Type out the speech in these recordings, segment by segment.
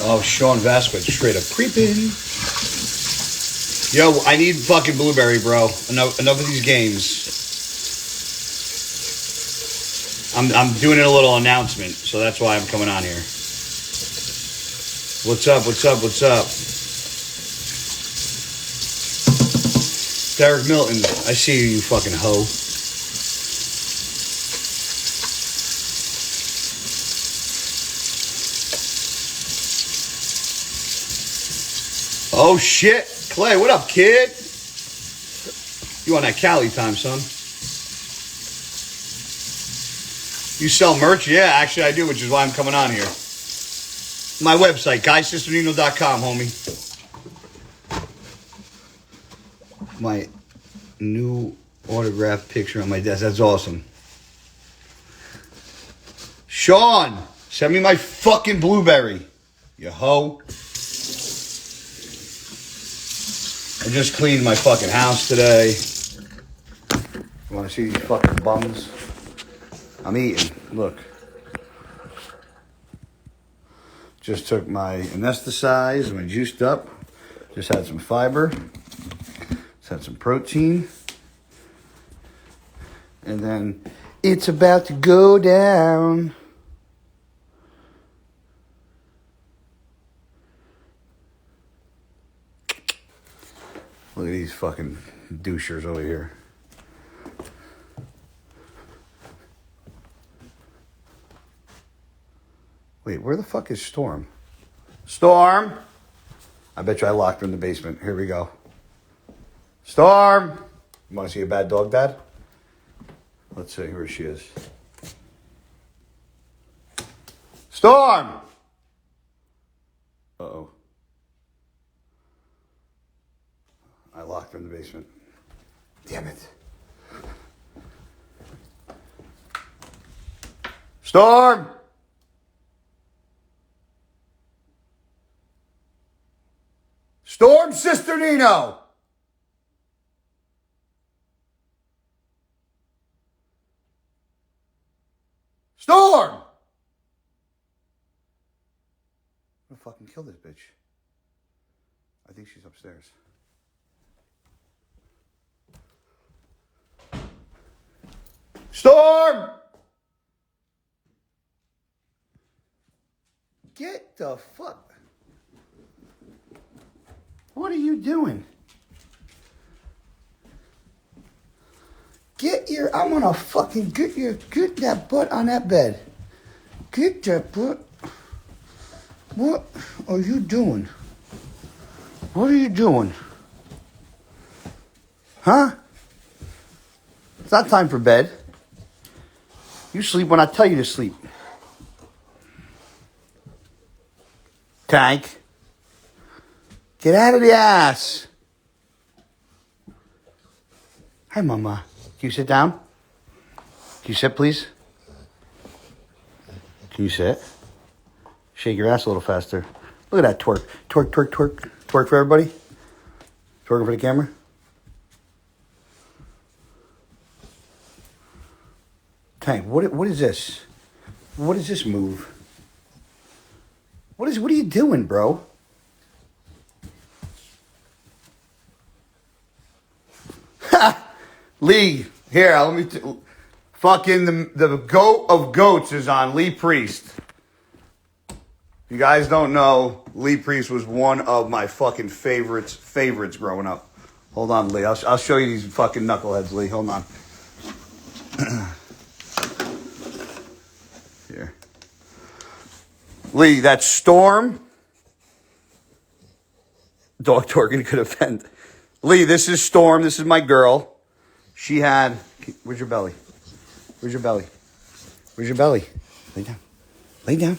Oh, Sean Vasquez, straight up creeping. Yo, I need fucking blueberry, bro. Enough of these games. I'm doing a little announcement, so that's why I'm coming on here. What's up? Derek Milton, I see you fucking hoe. Oh shit, Clay, what up, kid? You on that Cali time, son? You sell merch? Yeah, actually I do, which is why I'm coming on here. My website, guyscisternino.com, homie. My new autographed picture on my desk. That's awesome. Sean, send me my fucking blueberry, you hoe. I just cleaned my fucking house today. You want to see these fucking bums? I'm eating. Look. Just took my anesthetized, my juiced up. Just had some fiber. Just had some protein. And then it's about to go down. Look at these fucking douchers over here. Wait, where the fuck is Storm? Storm! I bet you I locked her in the basement. Here we go. Storm! You want to see a bad dog, Dad? Let's see where she is. Storm! Uh-oh. I locked her in the basement. Damn it. Storm! Storm Cisternino! Storm! I'm gonna fucking kill this bitch. I think she's upstairs. Storm! Get the fuck. What are you doing? I'm gonna fucking get that butt on that bed. Get that butt. What are you doing? What are you doing? Huh? It's not time for bed. You sleep when I tell you to sleep. Tank. Get out of the ass. Hi, Mama. Can you sit down? Can you sit, please? Can you sit? Shake your ass a little faster. Look at that twerk. Twerk, twerk, twerk. Twerk for everybody. Twerking for the camera. Tank, what is this? What is this move? What are you doing, bro? Lee, here, let me... fucking the goat of goats is on, Lee Priest. If you guys don't know, Lee Priest was one of my fucking favorites growing up. Hold on, Lee. I'll show you these fucking knuckleheads, Lee. Hold on. Here. Lee, that's Storm. Dog twerking could offend. Lee, this is Storm. This is my girl. She had... Where's your belly? Where's your belly? Where's your belly? Lay down. Lay down.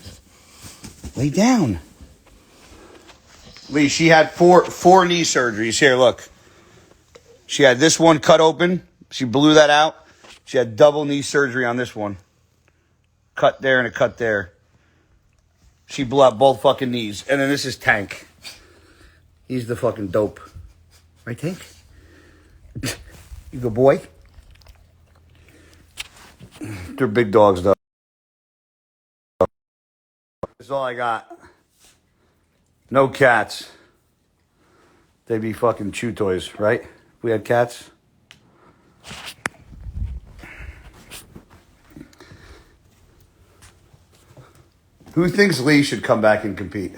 Lay down. Lee, she had four knee surgeries. Here, look. She had this one cut open. She blew that out. She had double knee surgery on this one. Cut there and a cut there. She blew out both fucking knees. And then this is Tank. He's the fucking dope. Right, Tank? You good boy? They're big dogs, though. That's all I got. No cats. They'd be fucking chew toys, right? If we had cats. Who thinks Lee should come back and compete?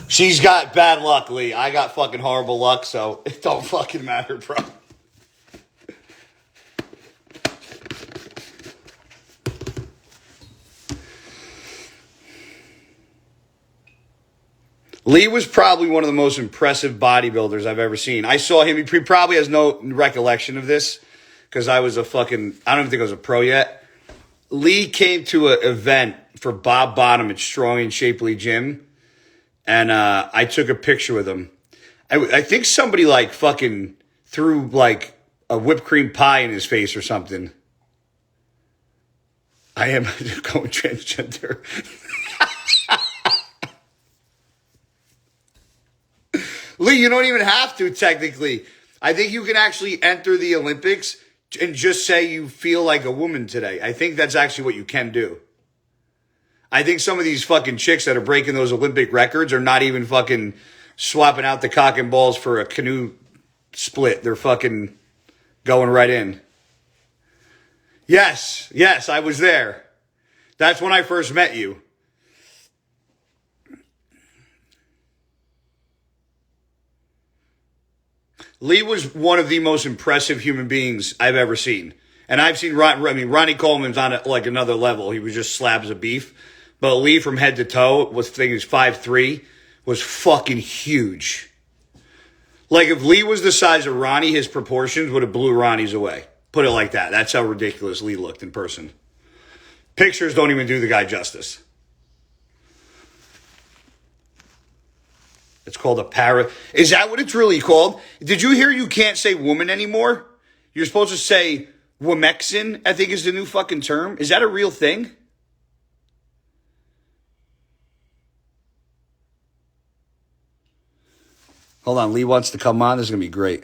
She's got bad luck, Lee. I got fucking horrible luck, so it don't fucking matter, bro. Lee was probably one of the most impressive bodybuilders I've ever seen. I saw him. He probably has no recollection of this because I was I don't even think I was a pro yet. Lee came to an event for Bob Bottom at Strong and Shapely Gym, and I took a picture with him. I think somebody like fucking threw like a whipped cream pie in his face or something. I am going transgender. Lee, you don't even have to, technically. I think you can actually enter the Olympics and just say you feel like a woman today. I think that's actually what you can do. I think some of these fucking chicks that are breaking those Olympic records are not even fucking swapping out the cock and balls for a canoe split. They're fucking going right in. Yes, I was there. That's when I first met you. Lee was one of the most impressive human beings I've ever seen. And I've seen, Ronnie Coleman's on like another level. He was just slabs of beef. But Lee from head to toe was 5'3", was fucking huge. Like if Lee was the size of Ronnie, his proportions would have blew Ronnie's away. Put it like that. That's how ridiculous Lee looked in person. Pictures don't even do the guy justice. It's called a para. Is that what it's really called? Did you hear you can't say woman anymore? You're supposed to say womexin, I think is the new fucking term. Is that a real thing? Hold on, Lee wants to come on. This is going to be great.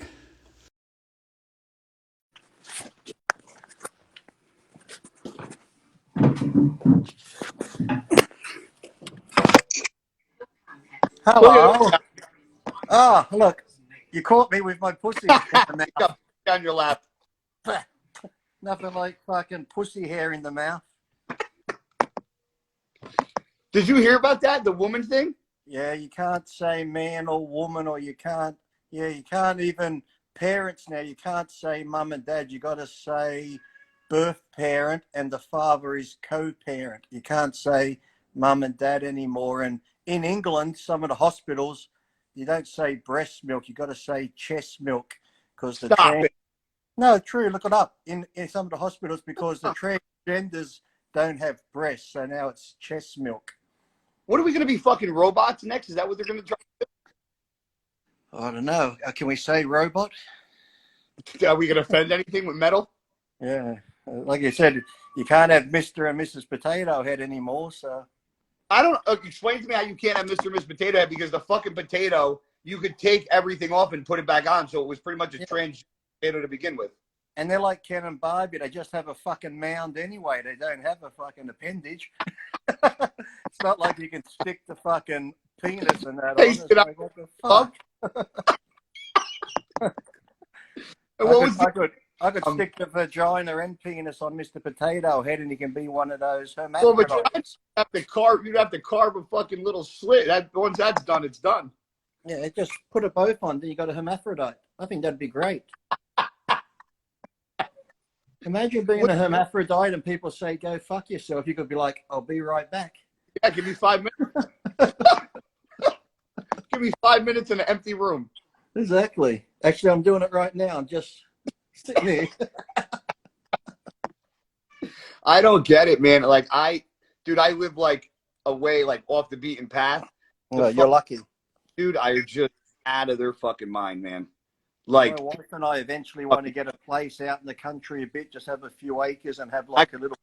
Hello. Oh, look. You caught me with my pussy in the mouth. On your lap. Nothing like fucking pussy hair in the mouth. Did you hear about that? The woman thing? Yeah, you can't say man or woman, or you can't even parents now. You can't say mum and dad. You got to say birth parent, and the father is co-parent. You can't say mum and dad anymore. And in England, some of the hospitals, you don't say breast milk. You got to say chest milk because the No, true. Look it up in some of the hospitals because the transgenders don't have breasts, so now it's chest milk. What are we going to be, fucking robots next? Is that what they're going to try to do? I don't know. Can we say robot? Are we going to offend anything with metal? Yeah. Like you said, you can't have Mr. and Mrs. Potato Head anymore, so. I don't explain to me how you can't have Mr. and Miss Potato Head because the fucking potato, you could take everything off and put it back on, so it was pretty much a trans potato to begin with. And they're like Ken and Barbie. They just have a fucking mound anyway. They don't have a fucking appendage. It's not like you can stick the fucking penis in that. Like, what the fuck? I could stick the vagina and penis on Mr. Potato Head, and he can be one of those hermaphrodites. Well, but you'd have to carve a fucking little slit. Once that's done, it's done. Yeah, just put it both on. Then you got a hermaphrodite. I think that'd be great. Imagine being a hermaphrodite and people say, go fuck yourself. You could be like, I'll be right back. Yeah, give me 5 minutes. Give me 5 minutes in an empty room. Exactly. Actually, I'm doing it right now. I'm just sitting here. I don't get it, man. Like, I live like away, like off the beaten path. Well, you're lucky. Dude, I just out of their fucking mind, man. Like, my wife and I eventually want to get a place out in the country a bit, just have a few acres and have like a little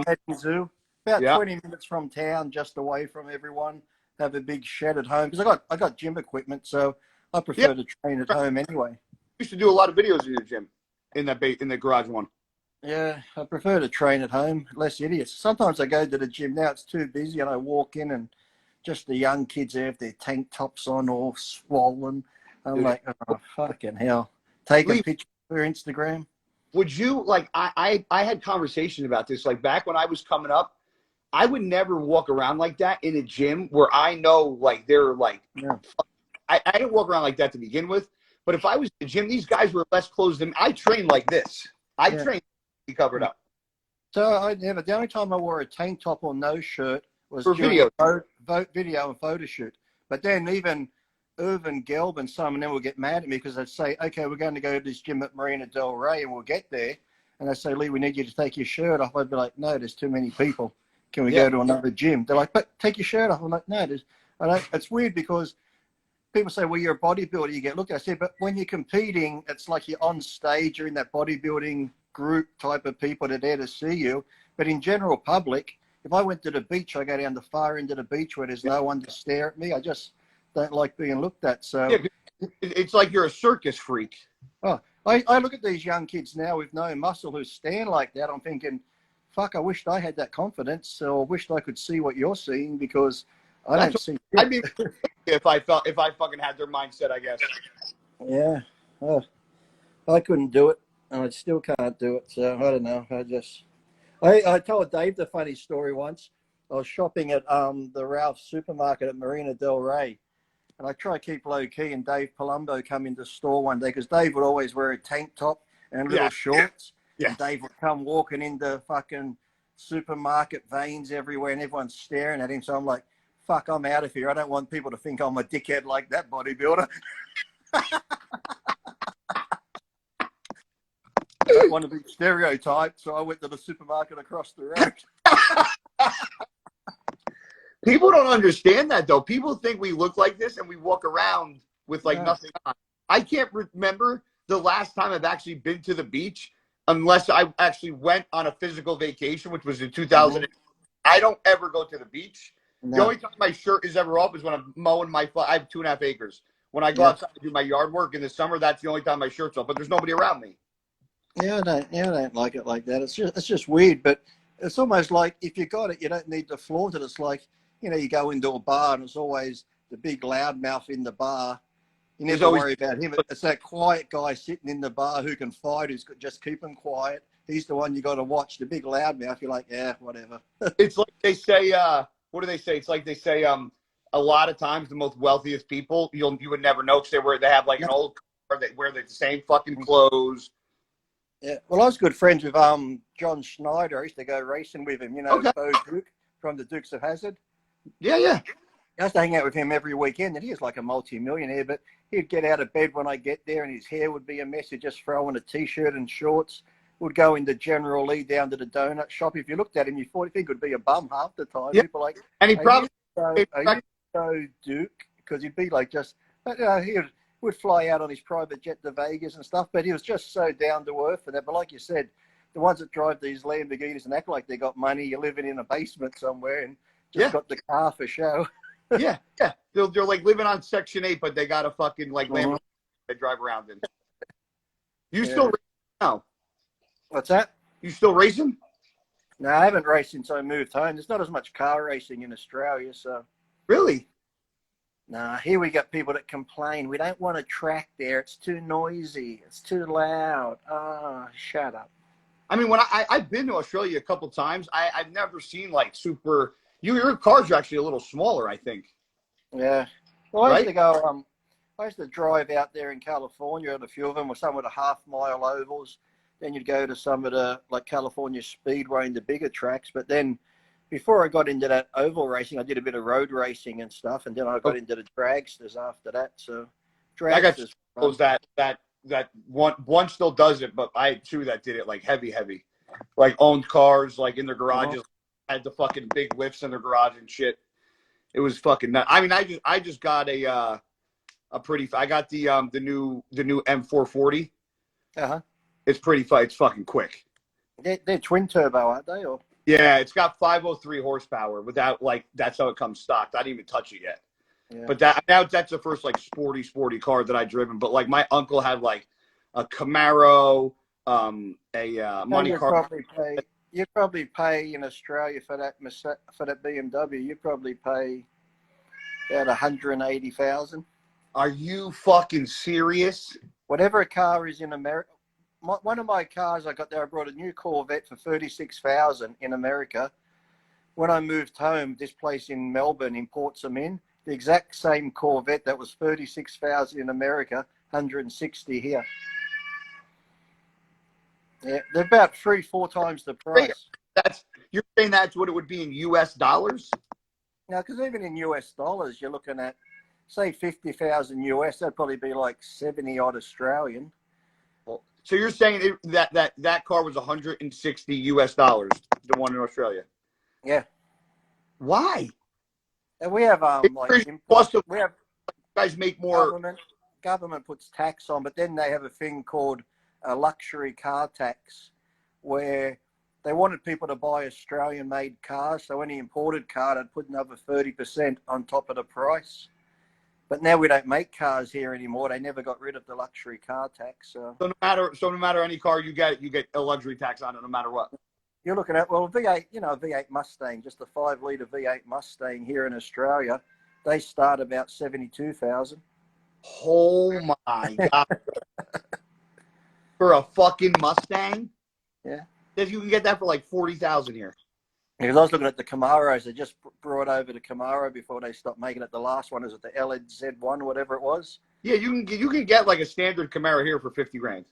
petting zoo. About 20 minutes from town, just away from everyone. Have a big shed at home because I got gym equipment, so I prefer to train at home anyway. You used to do a lot of videos in your gym, in the garage one. Yeah, I prefer to train at home. Less idiots. Sometimes I go to the gym now. It's too busy, and I walk in and just the young kids there with their tank tops on, all swollen. I'm Dude, like, oh fucking hell! Taking Lee, pictures for Instagram. would you like? I had conversations about this. Like back when I was coming up, I would never walk around like that in a gym where I know like they're like Yeah, I didn't walk around like that to begin with. But if I was in the gym, these guys were less clothes than me. I trained like this. I yeah. trained to be covered up So I never. The only time I wore a tank top or no shirt was for during a video. video and photo shoot. But then even Irvin Gelb and some of them will get mad at me because they'd say, "Okay, we're going to go to this gym at Marina Del Rey, and we'll get there." And they say, "Lee, we need you to take your shirt off." I'd be like, "No, there's too many people. Can we Yeah, go to another gym?" They're like, "But take your shirt off." I'm like, "No, there's." I don't. It's weird because people say, well, you're a bodybuilder, you get looked at. I said, but when you're competing, it's like you're on stage, you're in that bodybuilding group type of people that are there to see you. But in general public, if I went to the beach, I go down the far end of the beach where there's no one to stare at me. I just don't like being looked at. yeah. So, It's like you're a circus freak. oh, I look at these young kids now with no muscle who stand like that. I'm thinking, fuck, I wished I had that confidence, or wished I could see what you're seeing, because I That's don't what see I'd it. be if I fucking had their mindset. I guess. Yeah. Oh, I couldn't do it, and I still can't do it. So I don't know. I told Dave the funny story once. I was shopping at the Ralph's supermarket at Marina Del Rey, and I try to keep low key. And Dave Palumbo come into the store one day because Dave would always wear a tank top and Yeah. little shorts, Yeah. and Dave would come walking into fucking supermarket, veins everywhere, and everyone's staring at him. So I'm like, "Fuck, I'm out of here. I don't want people to think I'm a dickhead like that bodybuilder. I don't want to be stereotyped." So I went to the supermarket across the road. People don't understand that though. People think we look like this and we walk around with like Yeah. nothing on. I can't remember the last time I've actually been to the beach unless I actually went on a physical vacation, which was in 2000. Mhm. I don't ever go to the beach. The No. only time my shirt is ever off is when I'm mowing I have 2.5 acres. When I go Yeah. outside to do my yard work in the summer, that's the only time my shirt's off. But there's nobody around me. Yeah, I don't. Yeah, I don't like it like that. It's just weird. But it's almost like if you got it, you don't need to flaunt it. It's like, you go into a bar and it's always the big loudmouth in the bar. You There's never always worry about him. It's that quiet guy sitting in the bar who can fight, who's just keep him quiet. He's the one you got to watch. The big loudmouth, you're like, yeah, whatever. it's like they say, what do they say? It's like they say, a lot of times the most wealthiest people you would never know because they have like an old car, they wear the same fucking clothes. Yeah. Well, I was good friends with John Schneider. I used to go racing with him. Okay. Bo Duke from the Dukes of Hazzard. Yeah, yeah. I used to hang out with him every weekend, and he was like a multi-millionaire, but he'd get out of bed when I get there, and his hair would be a mess. He'd just throw on a T-shirt and shorts. Would go into General Lee down to the donut shop. If you looked at him, you thought he could be a bum half the time. Yeah. People like, And he are probably you so Duke? Because he'd be like just, he would fly out on his private jet to Vegas and stuff, but he was just so down to earth for that. But like you said, the ones that drive these Lamborghinis and act like they got money, you're living in a basement somewhere and just got the car for show. yeah, yeah. They're like living on Section 8, but they got a fucking like Lamborghini they drive around in. You still racing now? What's that? You still racing? No, I haven't raced since I moved home. There's not as much car racing in Australia, so. Really? Nah, here we got people that complain. We don't want a track there. It's too noisy. It's too loud. Shut up. I mean, when I've been to Australia a couple times, I've never seen like super. Your cars are actually a little smaller, I think. Yeah. Well, I used to go. I used to drive out there in California, and a few of them were some of the half-mile ovals. Then you'd go to some of the like California Speedway and the bigger tracks. But then, before I got into that oval racing, I did a bit of road racing and stuff, and then I got into the dragsters after that. So, dragsters. I got that one still does it, but I had two that did it like heavy, like owned cars, like in their garages, had the fucking big lifts in their garage and shit. It was fucking nuts. I mean, I just got a pretty. I got the new M440. It's pretty. It's fucking quick. They're twin turbo, aren't they? Or yeah, it's got 503 horsepower. Without like that's how it comes stocked. I didn't even touch it yet. yeah. But that's the first like sporty car that I driven. But like my uncle had like a Camaro, No, Monte Carlo. you'd probably pay in Australia for that BMW. You'd probably pay about 180,000. Are you fucking serious? Whatever a car is in America. One of my cars I got there, I brought a new Corvette for 36,000 in America. When I moved home, this place in Melbourne imports them in. The exact same Corvette that was 36,000 in America, 160 here. Yeah, they're about 3-4 times the price. You're saying that's what it would be in US dollars? Now, because even in US dollars, you're looking at, say, 50,000 US. That'd probably be like 70 odd Australian. So you're saying that car was 160 US dollars, the one in Australia? Yeah. Why? And we have like imports. We have guys make more. Government puts tax on, but then they have a thing called a luxury car tax, where they wanted people to buy Australian-made cars. So any imported car, they'd put another 30% on top of the price. But now we don't make cars here anymore. They never got rid of the luxury car tax. So no matter any car you get a luxury tax on it, no matter what. You're looking at, well, V8, a V8 Mustang, just a 5-litre V8 Mustang here in Australia, they start about 72,000. Oh my God. For a fucking Mustang? Yeah. If you can get that for like 40,000 here. Because I was looking at the Camaros. They just brought over the Camaro before they stopped making it. The last one, is it the LZ1, whatever it was? Yeah, you can get like a standard Camaro here for 50 grand.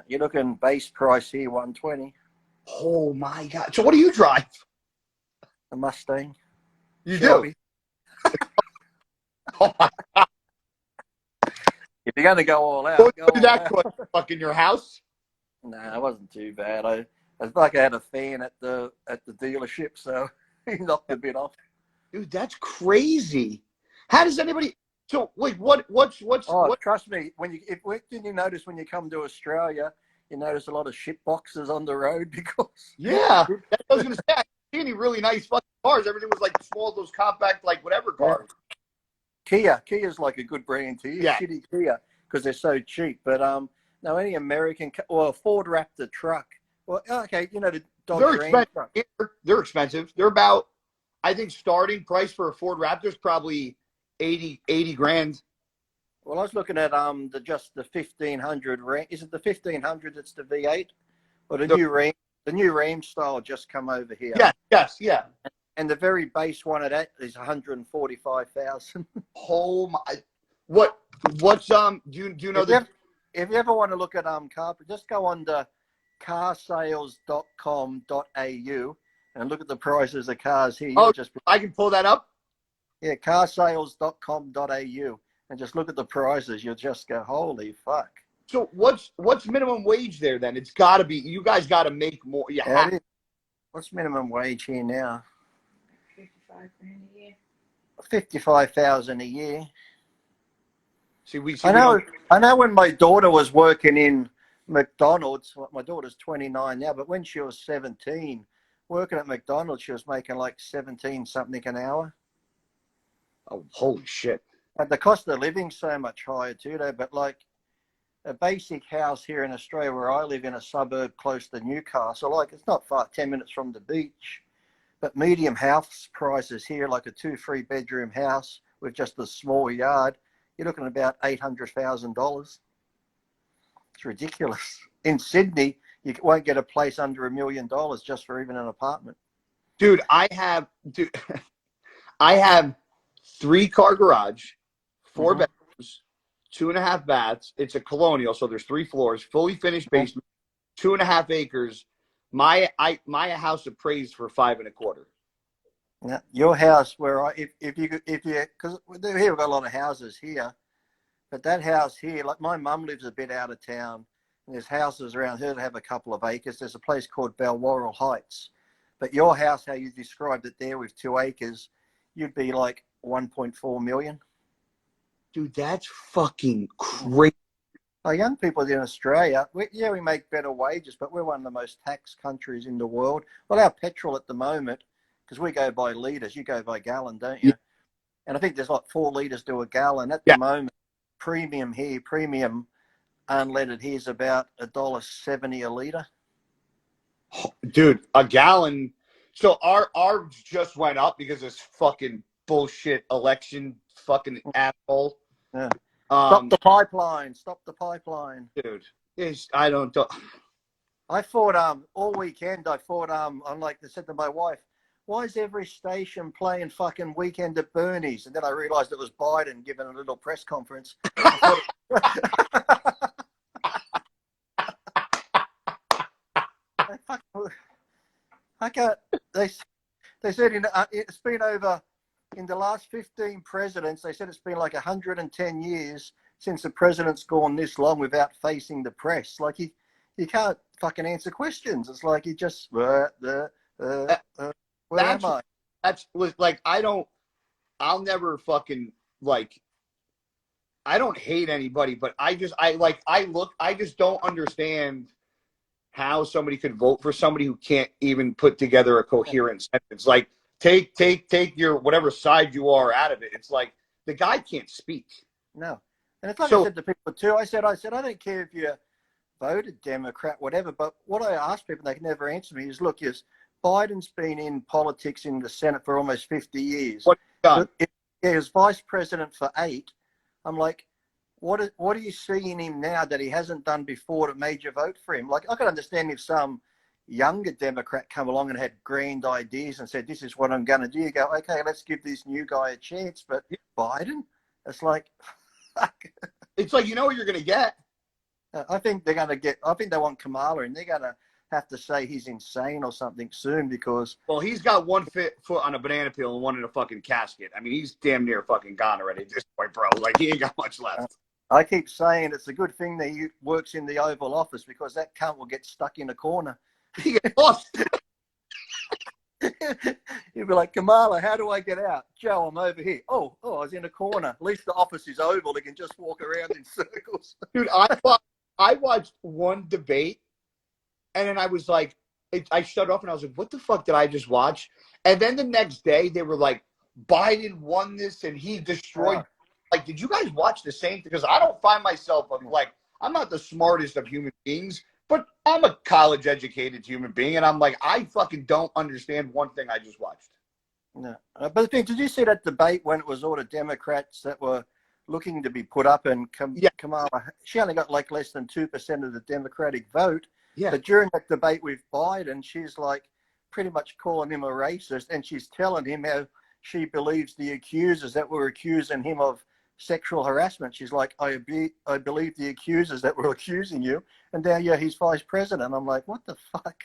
You're looking base price here, 120. Oh my God. So what do you drive? A Mustang. You Shelby. do? Oh my God. If you're going to go all out, What did that cost? Fucking your house? Nah, it wasn't too bad. I like I had a fan at the dealership, so he knocked a bit off. Dude, that's crazy. How does anybody? So wait, what's? Trust me. Didn't you notice when you come to Australia, you notice a lot of shit boxes on the road because. Yeah, that's what I was gonna say. I didn't see any really nice fucking cars. Everything was like small, those compact, like whatever cars. Kia's like a good brand to use. Yeah. Shitty Kia because they're so cheap. But no, any American Ford Raptor truck. Well, okay, the Dodge They're Ram expensive. truck. They're expensive. They're about, I think, starting price for a Ford Raptor is probably 80 grand. Well, I was looking at the 1500 Ram. Is it the 1500 that's the V8 or the new Ram? The new Ram style just come over here. Yes. And the very base one of that is 145,000. Oh my! What's do you know that? If you ever want to look at car, just go on to carsales.com.au and look at the prices of cars here. I can pull that up. Yeah, carsales.com.au and just look at the prices. You'll just go, holy fuck. So what's minimum wage there then? It's got to be, you guys got to make more. What's minimum wage here now? 55 grand a year. 55,000 a year. I know when my daughter was working in McDonald's, my daughter's 29 now, but when she was 17, working at McDonald's, she was making like 17 something an hour. Oh, holy shit. And the cost of living's so much higher too, though. But like a basic house here in Australia, where I live in a suburb close to Newcastle, like it's not far, 10 minutes from the beach. But medium house prices here, like a 2-3 bedroom house with just a small yard, you're looking at about $800,000. It's ridiculous. In Sydney, you won't get a place under $1 million just for even an apartment. Dude, I have 3-car garage, 4 bedrooms, 2.5 baths. It's a colonial, so there's 3 floors, fully finished basement, 2.5 acres. My house appraised for 5.25. Yeah, your house if you because here we've got a lot of houses here, but that house here, like my mum lives a bit out of town, and there's houses around her that have a couple of acres. There's a place called Balmoral Heights, but your house, how you described it there with 2 acres, you'd be like 1.4 million. Dude, that's fucking crazy. Our young people in Australia, we make better wages, but we're one of the most taxed countries in the world. Well, our petrol at the moment, because we go by litres, you go by gallon, don't you? Yeah. And I think there's like 4 litres to a gallon at the moment. Premium here, unleaded here's about $1.70 a litre. Dude, a gallon. So our just went up because this fucking bullshit election fucking asshole. Yeah. Stop the pipeline. Stop the pipeline. Dude, I don't. I thought all weekend I thought I'm like I said to my wife, why is every station playing fucking Weekend at Bernie's? And then I realised it was Biden giving a little press conference. I can't. They said it's been over in the last 15 presidents. They said it's been like 110 years since the president's gone this long without facing the press. Like you can't fucking answer questions. It's like you just where am I? That's like I'll never fucking like. I don't hate anybody, but I just don't understand how somebody could vote for somebody who can't even put together a coherent sentence. Like take your whatever side you are out of it. It's like the guy can't speak. No. And it's like I said to people too, I said, I don't care if you voted Democrat, whatever, but what I ask people, they can never answer me, is look, Biden's been in politics in the Senate for almost 50 years. What's he done? He was vice president for 8. I'm like, what do you see in him now that he hasn't done before that made you vote for him? Like, I could understand if some younger Democrat come along and had grand ideas and said, this is what I'm going to do. You go, okay, let's give this new guy a chance. But Biden, it's like, fuck. It's like, you know what you're going to get. I think they want Kamala, and they're going to have to say he's insane or something soon because... Well, he's got one foot on a banana peel and one in a fucking casket. I mean, he's damn near fucking gone already at this point, bro. Like, he ain't got much left. I keep saying it's a good thing that he works in the Oval Office because that cunt will get stuck in a corner. He gets lost. You'll be like, Kamala, how do I get out? Joe, I'm over here. Oh, I was in a corner. At least the office is oval. They can just walk around in circles. Dude, I watched one debate, and then I was like, I shut off, and I was like, what the fuck did I just watch? And then the next day, they were like, Biden won this, and he destroyed. Like, did you guys watch the same thing? Because I don't find myself, like, I'm not the smartest of human beings, but I'm a college-educated human being, and I'm like, I fucking don't understand one thing I just watched. No. But the thing, did you see that debate when it was all the Democrats that were looking to be put up and Kamala, she only got like less than 2% of the Democratic vote. Yeah. But during that debate with Biden, she's like pretty much calling him a racist, and she's telling him how she believes the accusers that were accusing him of sexual harassment. She's like, I believe the accusers that were accusing you, and now he's vice president. I'm like, what the fuck?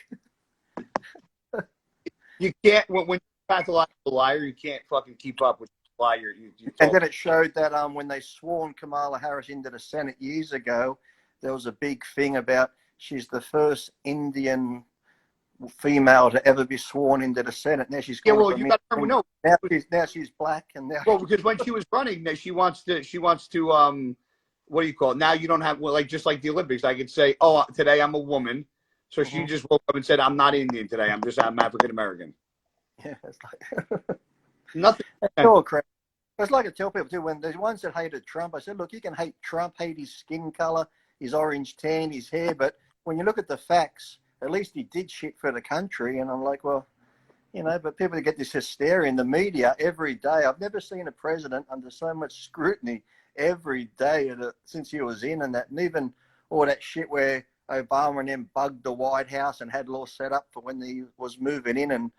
You can't when you're a pathological liar, you can't fucking keep up with the liar. And then it showed that when they sworn Kamala Harris into the Senate years ago, there was a big thing about she's the first Indian female to ever be sworn into the Senate. Now she's you got to know. Now she's black, and now because when she was running, she wants to what do you call it? Now you don't have just like the Olympics. I could say, oh, today I'm a woman, so she just woke up and said, I'm not Indian today. I'm African American. Yeah, it's like nothing. It's all crazy. It's like I tell people too, when there's ones that hated Trump, I said, look, you can hate Trump, hate his skin color, his orange tan, his hair, but when you look at the facts, at least he did shit for the country. And I'm like, well, but people get this hysteria in the media every day. I've never seen a president under so much scrutiny every day since he was in, and even all that shit where Obama and them bugged the White House and had it all set up for when he was moving in, and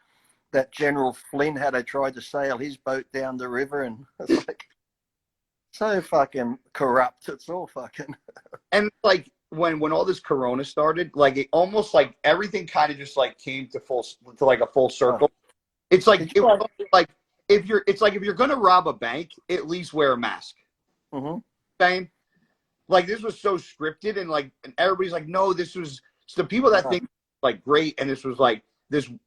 that General Flynn had tried to sail his boat down the river, and it's like so fucking corrupt. It's all fucking. And like when all this Corona started, like it almost like everything kind of just like came to a full circle. It's like if you're gonna rob a bank, at least wear a mask. Mm-hmm. Saying like this was so scripted, and everybody's like, no, this was the people that think like great, and this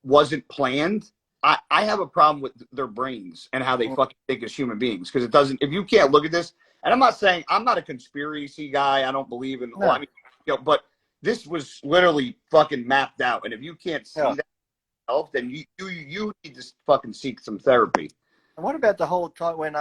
wasn't planned. I have a problem with their brains and how they fucking think as human beings, because it doesn't. If you can't look at this, and I'm not saying I'm not a conspiracy guy. I don't believe in. No. But this was literally fucking mapped out, and if you can't see that yourself, then you need to fucking seek some therapy. And what about the whole time when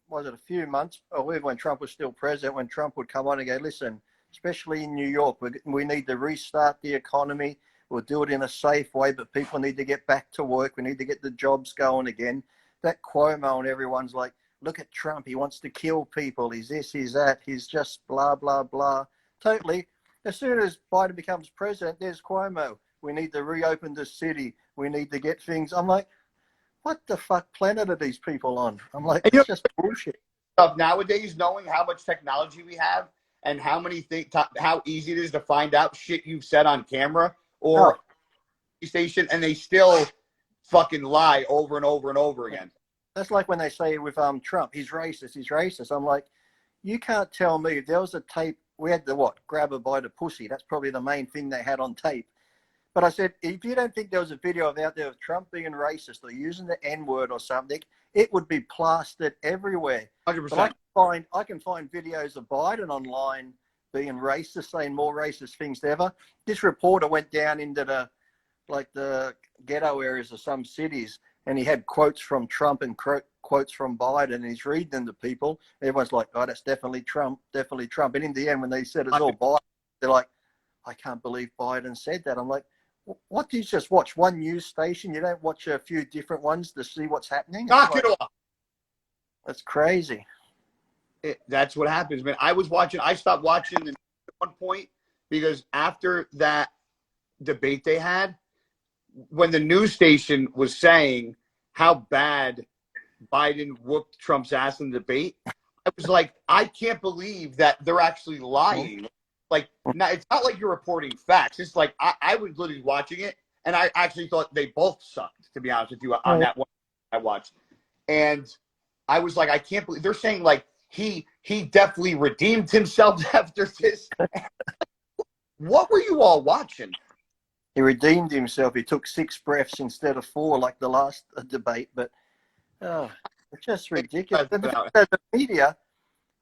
was it a few months or when Trump was still president, when Trump would come on and go, listen, especially in New York. We need to restart the economy. We'll do it in a safe way, but people need to get back to work. We need to get the jobs going again. That Cuomo and everyone's like, look at Trump. He wants to kill people. He's this, he's that. He's just blah, blah, blah. Totally. As soon as Biden becomes president, there's Cuomo. We need to reopen the city. We need to get things. I'm like, what the fuck planet are these people on? I'm like, it's just bullshit. Stuff nowadays, knowing how much technology we have and how many things, how easy it is to find out shit you've said on camera or station, and they still fucking lie over and over and over again. That's like when they say with Trump, he's racist, he's racist. I'm like, you can't tell me. If there was a tape, we had the grab her by the pussy. That's probably the main thing they had on tape. But I said, if you don't think there was a video out there of Trump being racist or using the N-word or something, it would be plastered everywhere. 100%. But I can find videos of Biden online being racist, saying more racist things than ever. This reporter went down into the ghetto areas of some cities, and he had quotes from Trump and quotes from Biden, and he's reading them to people. Everyone's like, oh, that's definitely Trump, definitely Trump. And in the end, when they said it's all Biden, they're like, I can't believe Biden said that. I'm like, what do you just watch? One news station? You don't watch a few different ones to see what's happening? Knock it off. That's crazy. That's what happens, man. I stopped watching at one point because after that debate they had, when the news station was saying how bad Biden whooped Trump's ass in the debate, I was like, I can't believe that they're actually lying. Like, now, it's not like you're reporting facts. It's like I was literally watching it, and I actually thought they both sucked, to be honest with you, on that one I watched. And I was like, I can't believe they're saying, like, he definitely redeemed himself after this. What were you all watching? He redeemed himself. He took 6 breaths instead of 4 like the last debate. But it's just ridiculous. The media,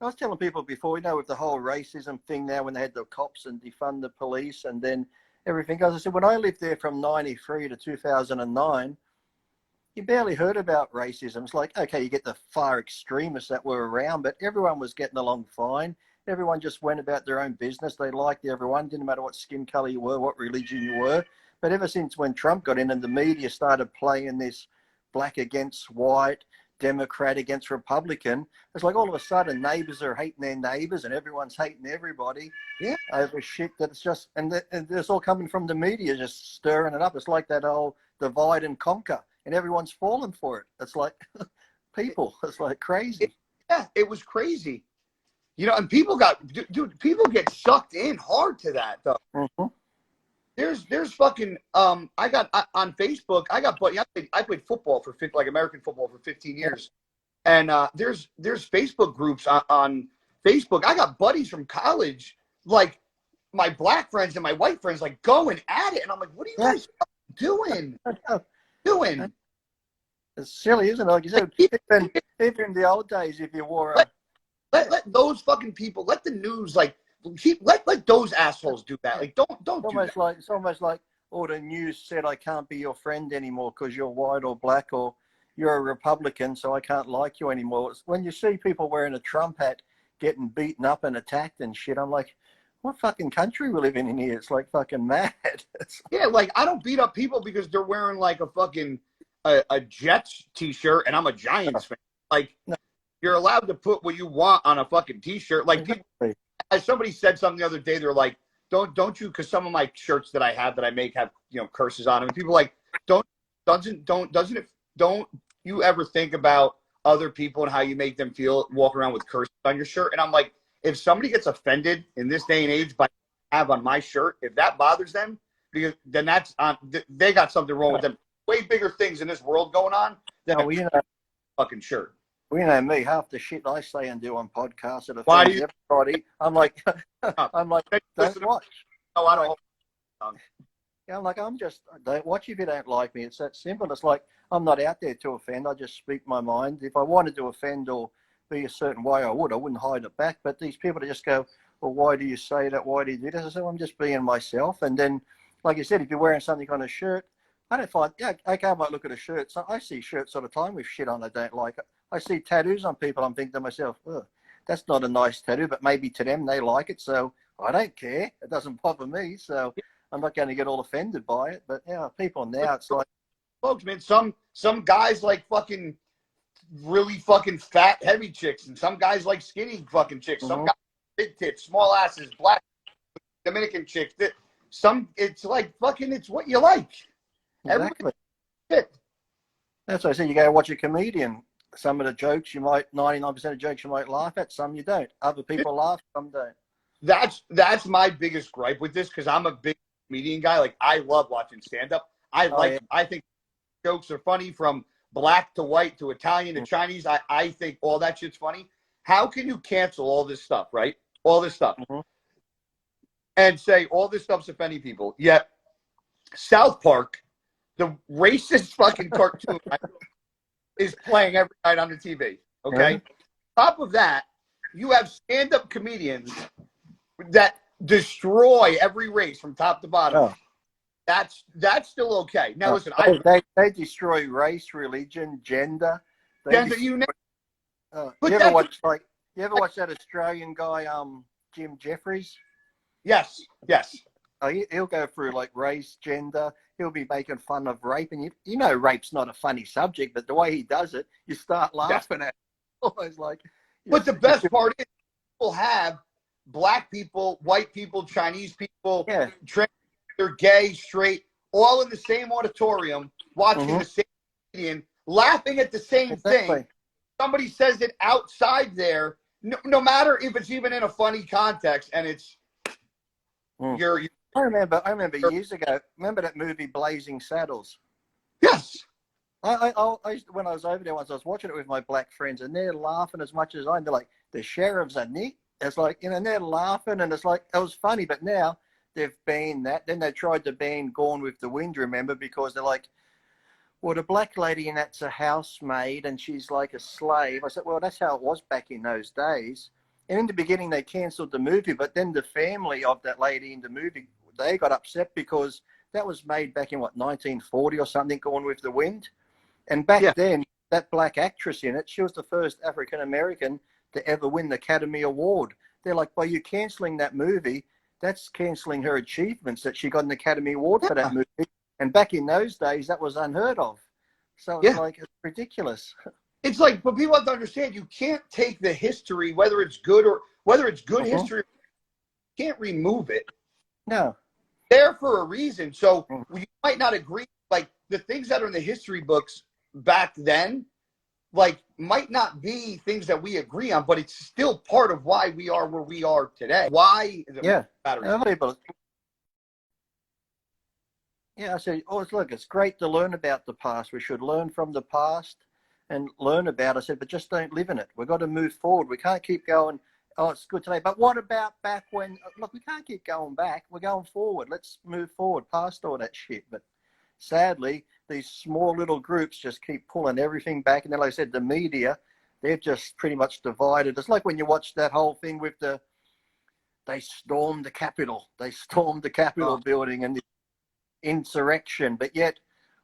I was telling people before, with the whole racism thing now, when they had the cops and defund the police and then everything else. I said, when I lived there from 93 to 2009, you barely heard about racism. It's like, okay, you get the far extremists that were around, but everyone was getting along fine. Everyone just went about their own business. They liked everyone. Didn't matter what skin color you were, what religion you were. But ever since when Trump got in and the media started playing this black against white, Democrat against Republican, it's like all of a sudden neighbors are hating their neighbors and everyone's hating everybody over shit that's just, and it's all coming from the media just stirring it up. It's like that old divide and conquer, and everyone's falling for it. It's like people, it's like crazy. It was crazy. And people people get sucked in hard to that though. Mm-hmm. There's fucking on Facebook. I played football for American football for 15 years, and there's Facebook groups on Facebook. I got buddies from college, like my black friends and my white friends, like going at it, and I'm like, what are you guys doing? It's silly, isn't it? Like you said, even in the old days, if you wore a let those fucking people, let the news let those assholes do that. Like, don't do that. It's almost like, the news said I can't be your friend anymore because you're white or black or you're a Republican, so I can't like you anymore. It's when you see people wearing a Trump hat getting beaten up and attacked and shit, I'm like, what fucking country we living in here? It's like fucking mad. Like, I don't beat up people because they're wearing like a fucking a Jets t-shirt and I'm a Giants fan. Like, you're allowed to put what you want on a fucking t-shirt. Like, as somebody said something the other day, they're like, don't you, because some of my shirts that I have that I make have curses on them. And people are like, don't you ever think about other people and how you make them feel walking around with curses on your shirt? And I'm like, if somebody gets offended in this day and age by what I have on my shirt, if that bothers them, because then that's they got something wrong with them. Way bigger things in this world going on than a fucking shirt. Well, me, half the shit I say and do on podcasts that offends everybody. I'm like, don't watch. No, I don't. I'm like, don't watch if you don't like me. It's that simple. It's like, I'm not out there to offend. I just speak my mind. If I wanted to offend or be a certain way, I wouldn't hide it back. But these people that just go, well, why do you say that? Why do you do this? I say, I'm just being myself. And then, like you said, if you're wearing something on a shirt, I don't find, okay, I might look at a shirt. So I see shirts all the time with shit on I don't like it. I see tattoos on people. I'm thinking to myself, that's not a nice tattoo, but maybe to them they like it. So I don't care. It doesn't bother me, so I'm not going to get all offended by it. But yeah, people now, it's like, folks, man, some guys like fucking really fucking fat, heavy chicks, and some guys like skinny fucking chicks. Some guys big tits, small asses, black Dominican chicks. It's like fucking, it's what you like. exactly. Everybody, That's why I said you go watch a comedian. Some of the jokes 99% of jokes you might laugh at, some you don't. Other people laugh, some don't. that's my biggest gripe with this, because I'm a big comedian guy. Like, I love watching stand up. I think jokes are funny, from black to white to Italian to Chinese. I think all that shit's funny. How can you cancel all this stuff, right? All this stuff. And say all this stuff's offending people. Yet South Park, the racist fucking cartoon, is playing every night on the TV. Okay? Top of that, you have stand-up comedians that destroy every race from top to bottom. That's still okay. Now listen, they destroy race, religion, gender. You ever watch that Australian guy, Jim Jeffries? Yes. He'll go through like race, gender. He'll be making fun of rape, and you know rape's not a funny subject, but the way he does it, you start laughing at it. Always like. But the best part is, people have black people, white people, Chinese people, transgender, gay, straight, all in the same auditorium, watching the same comedian, laughing at the same thing. Somebody says it outside there, no matter if it's even in a funny context, and it's I remember years ago. Remember that movie Blazing Saddles? Yes. I when I was over there once, I was watching it with my black friends, and they're laughing as much as I am. They're like, the sheriff's a nick. It's like, and they're laughing, and it's like, it was funny. But now they've banned that. Then they tried to ban Gone with the Wind, remember, because they're like, well, the black lady and that's a housemaid, and she's like a slave. I said, well, that's how it was back in those days. And in the beginning, they cancelled the movie, but then the family of that lady in the movie, they got upset because that was made back in, 1940 or something, Gone with the Wind. And back then, that black actress in it, she was the first African-American to ever win the Academy Award. They're like, by you cancelling that movie, that's cancelling her achievements that she got an Academy Award for that movie. And back in those days, that was unheard of. So it's like, it's ridiculous. It's like, but people have to understand, you can't take the history, whether it's good history, you can't remove it. No. There for a reason. So you might not agree, like the things that are in the history books back then, like, might not be things that we agree on, but it's still part of why we are where we are today. Why? I said, look, it's great to learn about the past. We should learn from the past and learn about it. I said, but just don't live in it. We've got to move forward. We can't keep going, oh, it's good today. But what about back when? Look, we can't keep going back. We're going forward. Let's move forward past all that shit. But sadly, these small little groups just keep pulling everything back. And then, like I said, the media, they've just pretty much divided. It's like when you watch that whole thing with they stormed the Capitol. They stormed the Capitol building and the insurrection. But yet,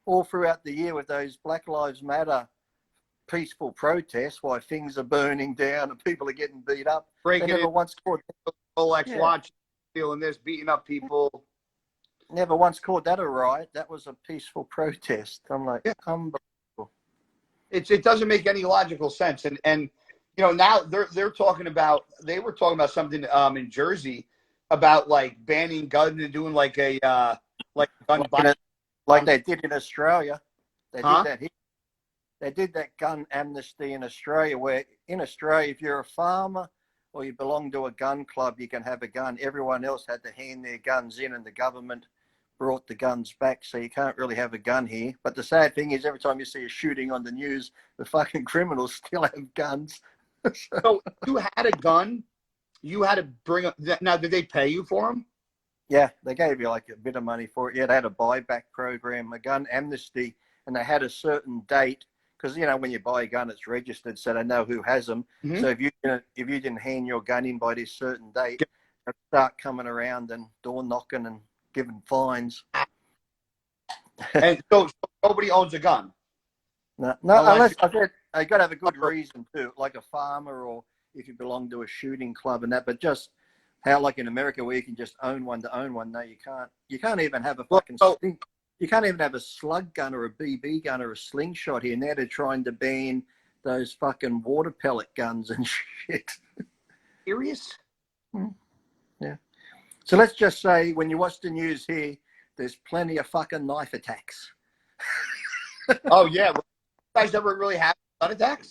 all throughout the year with those Black Lives Matter peaceful protests, while things are burning down and people are getting beat up, breaking never once caught Rolex watch, stealing this, beating up people. Never once called that a riot. That was a peaceful protest. I'm like, unbelievable. It doesn't make any logical sense. And you know, now they were talking about something in Jersey about like banning guns and doing like a gun like they did in Australia. They did that here. They did that gun amnesty in Australia, where in Australia, if you're a farmer or you belong to a gun club, you can have a gun. Everyone else had to hand their guns in, and the government brought the guns back, so you can't really have a gun here. But the sad thing is, every time you see a shooting on the news, the fucking criminals still have guns. So you had a gun, you had to bring up. Now, did they pay you for them? Yeah, they gave you like a bit of money for it. Yeah, they had a buyback program, a gun amnesty, and they had a certain date. Because, you know, when you buy a gun, it's registered, so they know who has them. So if you didn't hand your gun in by this certain date, they'll start coming around and door knocking and giving fines. And so nobody owns a gun? No, unless I said you got to have a good reason too, like a farmer or if you belong to a shooting club and that. But just How, like in America, where you can just own one to own one. No, you can't. You can't even have a Well, fucking sling. You can't even have a slug gun or a BB gun or a slingshot here. Now they're trying to ban those fucking water pellet guns and shit. Serious? Yeah. So let's just say when you watch the news here, there's plenty of fucking knife attacks. Oh yeah. You guys ever really have gun attacks?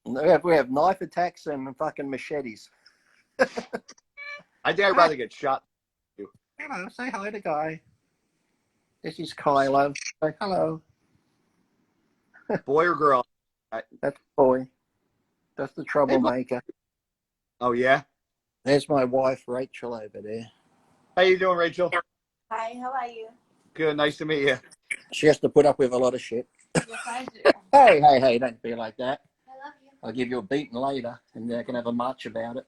We have knife attacks and fucking machetes. I think I'd rather get shot. Hello, say hi to Guy. This is Kylo. Say hello. Boy or girl? That's the boy. That's the troublemaker. Oh yeah. There's my wife, Rachel, over there. How you doing, Rachel? Hi, how are you? Good. Nice to meet you. She has to put up with a lot of shit. Yes, I do. Hey, don't be like that. I love you. I'll give you a beating later, and they can have a march about it.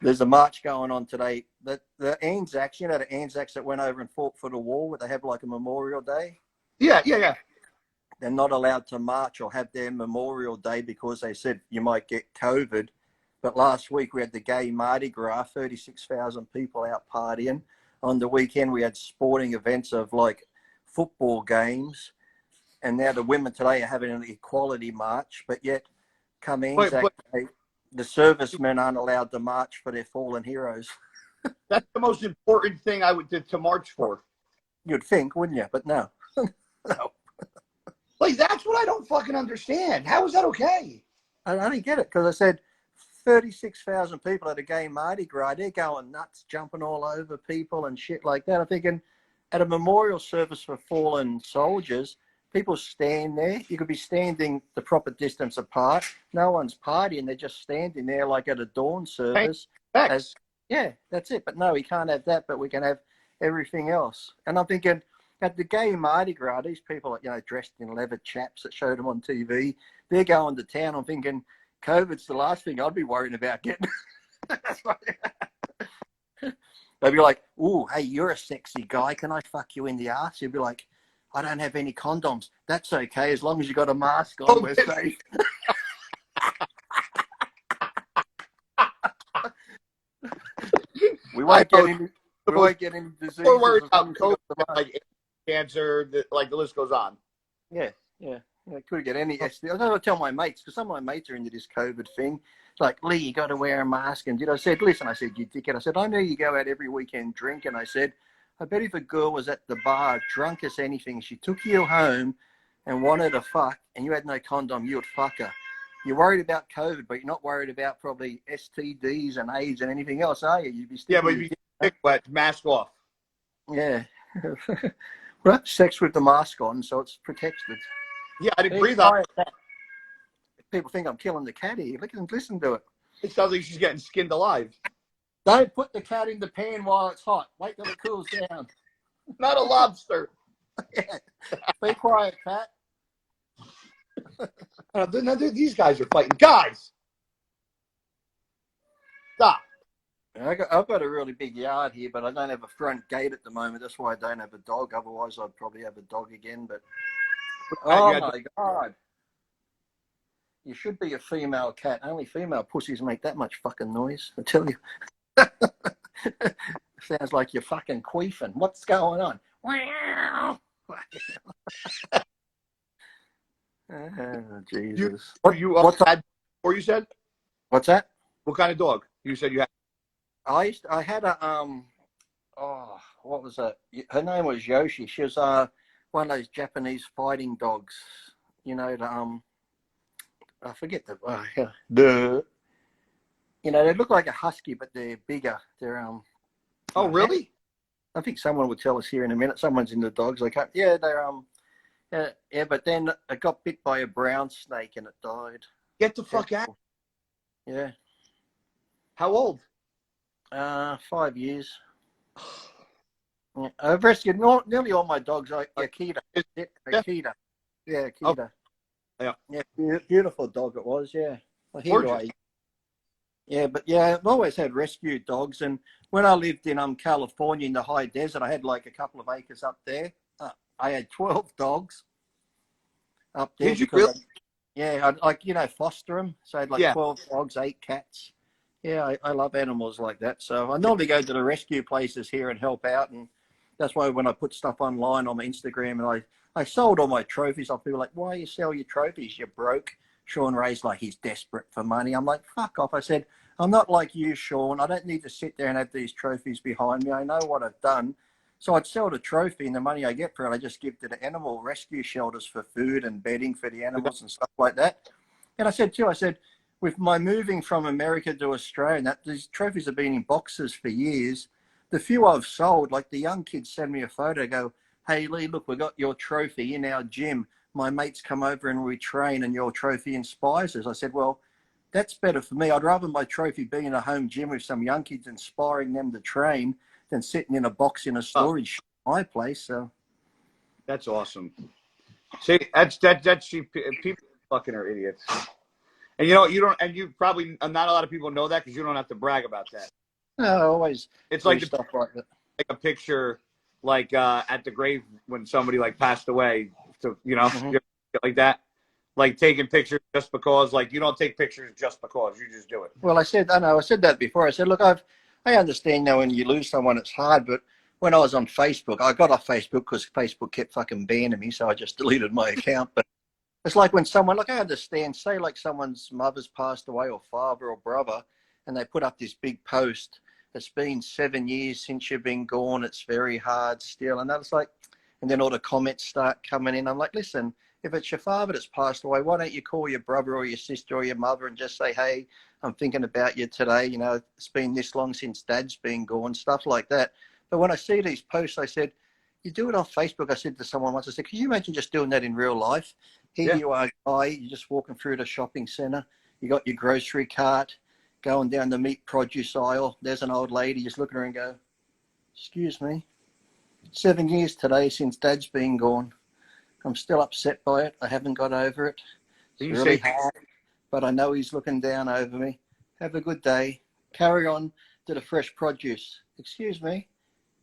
There's a march going on today. The Anzacs, you know, the Anzacs that went over and fought for the war, where they have like a Memorial Day. Yeah. They're not allowed to march or have their Memorial Day because they said you might get COVID. But last week we had the gay Mardi Gras, 36,000 people out partying. On the weekend we had sporting events of like football games. And now the women today are having an equality march, but yet come Anzac Day, the servicemen aren't allowed to march for their fallen heroes. That's the most important thing I would to march for. You'd think, wouldn't you? But no. No. Like, that's what I don't fucking understand. How is that okay? I don't get it, because I said 36,000 people at a gay Mardi Gras, they're going nuts, jumping all over people and shit like that. I'm thinking, at a memorial service for fallen soldiers, people stand there. You could be standing the proper distance apart. No one's partying. They're just standing there like at a dawn service. Yeah, that's it. But no, we can't have that, but we can have everything else. And I'm thinking, at the gay Mardi Gras, these people, you know, dressed in leather chaps that showed them on TV, they're going to town. I'm thinking, COVID's the last thing I'd be worrying about getting. They'd be like, "Ooh, hey, you're a sexy guy. Can I fuck you in the ass?" You'd be like, "I don't have any condoms." "That's okay, as long as you got a mask on, we're safe." We won't get any diseases. We're worried about COVID, like cancer, like the list goes on. Yeah. I couldn't get any STD. I don't tell my mates, because some of my mates are into this COVID thing. It's like, "Lee, you got to wear a mask." And I said, "Listen," I said, "you dickhead." I said, "I know you go out every weekend drinking." I said, "I bet if a girl was at the bar, drunk as anything, she took you home and wanted to fuck, and you had no condom, you would fuck her. You're worried about COVID, but you're not worried about probably STDs and AIDS and anything else, are you? You'd be Yeah, but if you get wet, mask off." Yeah. Well, sex with the mask on, so it's protected. Yeah, I didn't breathe on it. People think I'm killing the cat here. Listen to it. It sounds like she's getting skinned alive. Don't put the cat in the pan while it's hot. Wait till it cools down. Not a lobster. Yeah. Be quiet, cat. These guys are fighting. Guys! Stop. I've got a really big yard here, but I don't have a front gate at the moment. That's why I don't have a dog. Otherwise, I'd probably have a dog again. But oh my God. You should be a female cat. Only female pussies make that much fucking noise, I tell you. Sounds like you're fucking queefing. What's going on? Wow. Oh, Jesus. What's that? Or you said? What's that? What kind of dog? You said you had. I had a what was that? Her name was Yoshi. She was one of those Japanese fighting dogs. You know, I forget the you know, they look like a husky, but they're bigger. They're Oh, really? I think someone will tell us here in a minute. Someone's into dogs. I can't. Yeah, they're yeah. But then it got bit by a brown snake and it died. Get the fuck out. Yeah. How old? 5 years. Yeah. I've rescued nearly all my dogs. Akita. Akita. Yeah, Akita. Oh. Yeah, beautiful dog it was. Yeah. Well, yeah, but yeah, I've always had rescue dogs, and when I lived in California in the high desert, I had like a couple of acres up there. I had 12 dogs up there. Did you really? Yeah, I'd like, foster them. So I had like Yeah. 12 dogs, 8 cats. Yeah, I love animals like that. So I normally go to the rescue places here and help out. And that's why when I put stuff online on my Instagram and I sold all my trophies off, people are like, why you sell your trophies? You're broke. Sean Ray's like, he's desperate for money. I'm like, fuck off. I said, I'm not like you, Sean. I don't need to sit there and have these trophies behind me. I know what I've done. So I'd sell the trophy and the money I get for it, I just give to the animal rescue shelters for food and bedding for the animals and stuff like that. And I said, with my moving from America to Australia, that these trophies have been in boxes for years. The few I've sold, like the young kids send me a photo, go, hey, Lee, look, we got your trophy in our gym. My mates come over and we train and your trophy inspires us. I said, well, that's better for me. I'd rather my trophy be in a home gym with some young kids inspiring them to train than sitting in a box in a storage my place. So That's awesome. See, people fucking are idiots. And you don't, and you probably not a lot of people know that because you don't have to brag about that. no, I always It's do like stuff like that. like a picture, like at the grave when somebody like passed away, to like that, like taking pictures just because, like you don't take pictures just because you just do it. Well, I said that before. I said, look, I understand now when you lose someone, it's hard, but when I was on Facebook, I got off Facebook because Facebook kept fucking banning me, so I just deleted my account. But it's like when someone, like I understand, say like someone's mother's passed away or father or brother, and they put up this big post. It's been 7 years since you've been gone. It's very hard still. And that's like, and then all the comments start coming in. I'm like, listen, if it's your father that's passed away, why don't you call your brother or your sister or your mother and just say, hey, I'm thinking about you today. It's been this long since dad's been gone, stuff like that. But when I see these posts, I said, you do it on Facebook. I said to someone once, I said, can you imagine just doing that in real life? Here you are, guy, you're just walking through the shopping centre. You got your grocery cart, going down the meat produce aisle. There's an old lady just looking at her and go, excuse me, 7 years today since dad's been gone. I'm still upset by it. I haven't got over it. It's really hard, but I know he's looking down over me. Have a good day. Carry on to the fresh produce. Excuse me,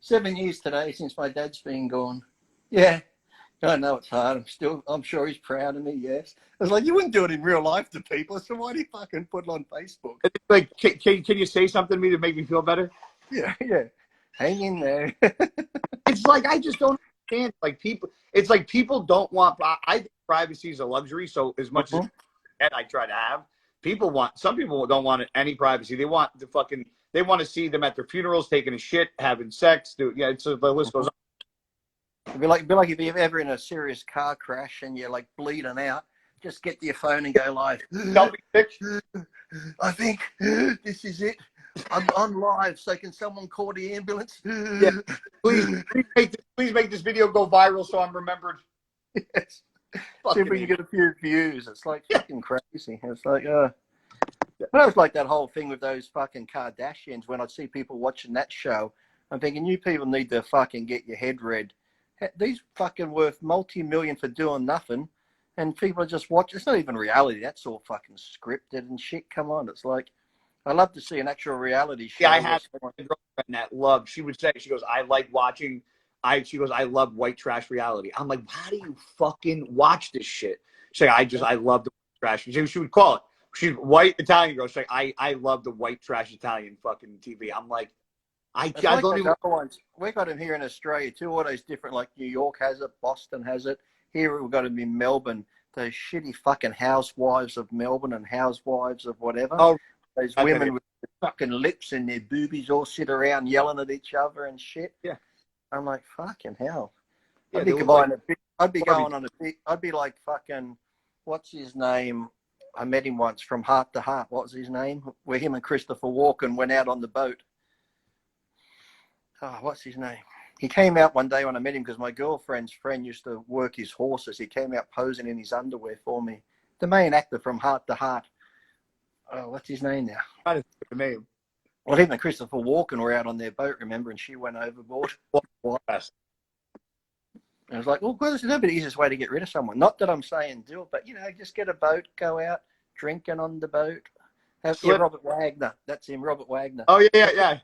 7 years today since my dad's been gone. Yeah, I know it's hard. I'm sure he's proud of me, yes. I was like, you wouldn't do it in real life to people, so why do you fucking put it on Facebook? It's like, can you say something to me to make me feel better? Yeah. Hang in there. It's like, I just don't understand. Like it's like people don't want, I think privacy is a luxury. So as much as I try to have, some people don't want any privacy. They want they want to see them at their funerals, taking a shit, having sex. The list goes on. It'd be like if you're ever in a serious car crash and you're like bleeding out, just get to your phone and go live. I think this is it. I'm on live, so can someone call the ambulance? Yeah. Please make this video go viral so I'm remembered. Yes. See if we can get a few views. It's like fucking crazy. It's like, but I was like that whole thing with those fucking Kardashians. When I see people watching that show, I'm thinking, you people need to fucking get your head read. These fucking worth multi-million for doing nothing, and people are just watching. It's not even reality. That's all fucking scripted and shit. Come on, it's like, I love to see an actual reality show. Yeah, I had a girlfriend that loved. She would say, she goes, I like watching. She goes, I love white trash reality. I'm like, how do you fucking watch this shit? She's like, I love the white trash. She would call it. She's white Italian girl. She's like, I love the white trash Italian fucking TV. I'm like, I don't even. We got them here in Australia too. All those different, like New York has it, Boston has it. Here we've got them in Melbourne. Those shitty fucking housewives of Melbourne and housewives of whatever. Oh, those women with fucking lips and their boobies all sit around yelling at each other and shit. Yeah. I'm like, fucking hell. Yeah, I'd be like fucking, what's his name? I met him once from Heart to Heart. What's his name? Where him and Christopher Walken went out on the boat. Oh, what's his name? He came out one day when I met him because my girlfriend's friend used to work his horses. He came out posing in his underwear for me. The main actor from Heart to Heart. Oh, what's his name now? That is the name. Well, him and Christopher Walken were out on their boat, remember, and she went overboard. Yes. And I was like, well, there's no easiest way to get rid of someone. Not that I'm saying do it, but, just get a boat, go out, drinking on the boat. Robert Wagner. That's him, Robert Wagner. Oh, yeah.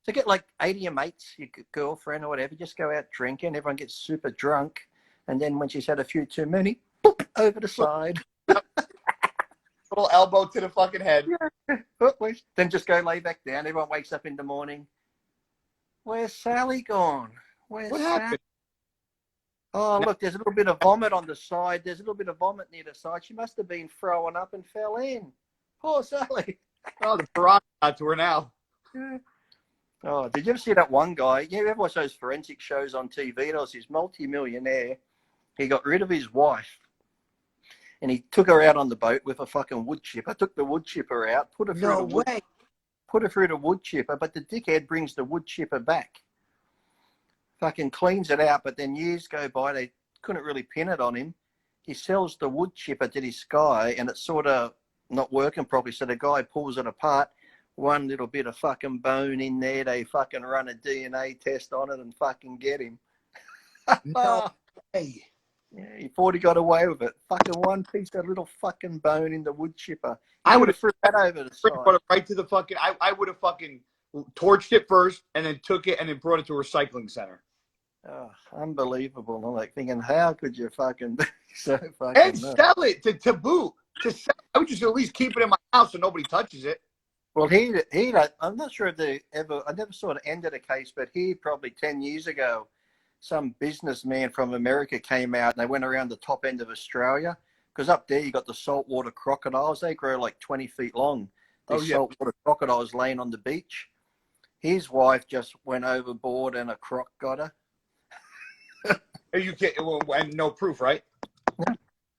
So get like 80 of your mates, your girlfriend or whatever, just go out drinking. Everyone gets super drunk. And then when she's had a few too many, boop, over the side. Little elbow to the fucking head. Then just go lay back down. Everyone wakes up in the morning. Where's Sally gone? Where's What Sally? happened? Oh, look, there's a little bit of vomit on the side. There's a little bit of vomit near the side. She must have been throwing up and fell in. Poor Sally. Oh, the Fouad got to her now. Oh, did you ever see that one guy? You ever watch those forensic shows on TV? There was this multi-millionaire. He got rid of his wife. And he took her out on the boat with a fucking wood chipper. Took the wood chipper out, put her through No way. put her through the wood chipper, but the dickhead brings the wood chipper back. Fucking cleans it out, but then years go by, they couldn't really pin it on him. He sells the wood chipper to this guy, and it's sort of not working properly, so the guy pulls it apart. One little bit of fucking bone in there, they fucking run a DNA test on it and fucking get him. No way. Yeah, he thought he got away with it. Fucking one piece of little fucking bone in the wood chipper. I would have threw that over the side. brought it right to the fucking. I would have fucking torched it first, and then took it and then brought it to a recycling center. Oh, unbelievable. I'm like thinking, how could you fucking be so fucking And nuts? sell it to boot. To sell, I would just at least keep it in my house so nobody touches it. Well, I'm not sure if I never saw the end of the case, but he probably 10 years ago, some businessman from America came out and they went around the top end of Australia. Because up there you got the saltwater crocodiles. They grow like 20 feet long. These saltwater crocodiles laying on the beach. His wife just went overboard and a croc got her. You can't, and no proof, right?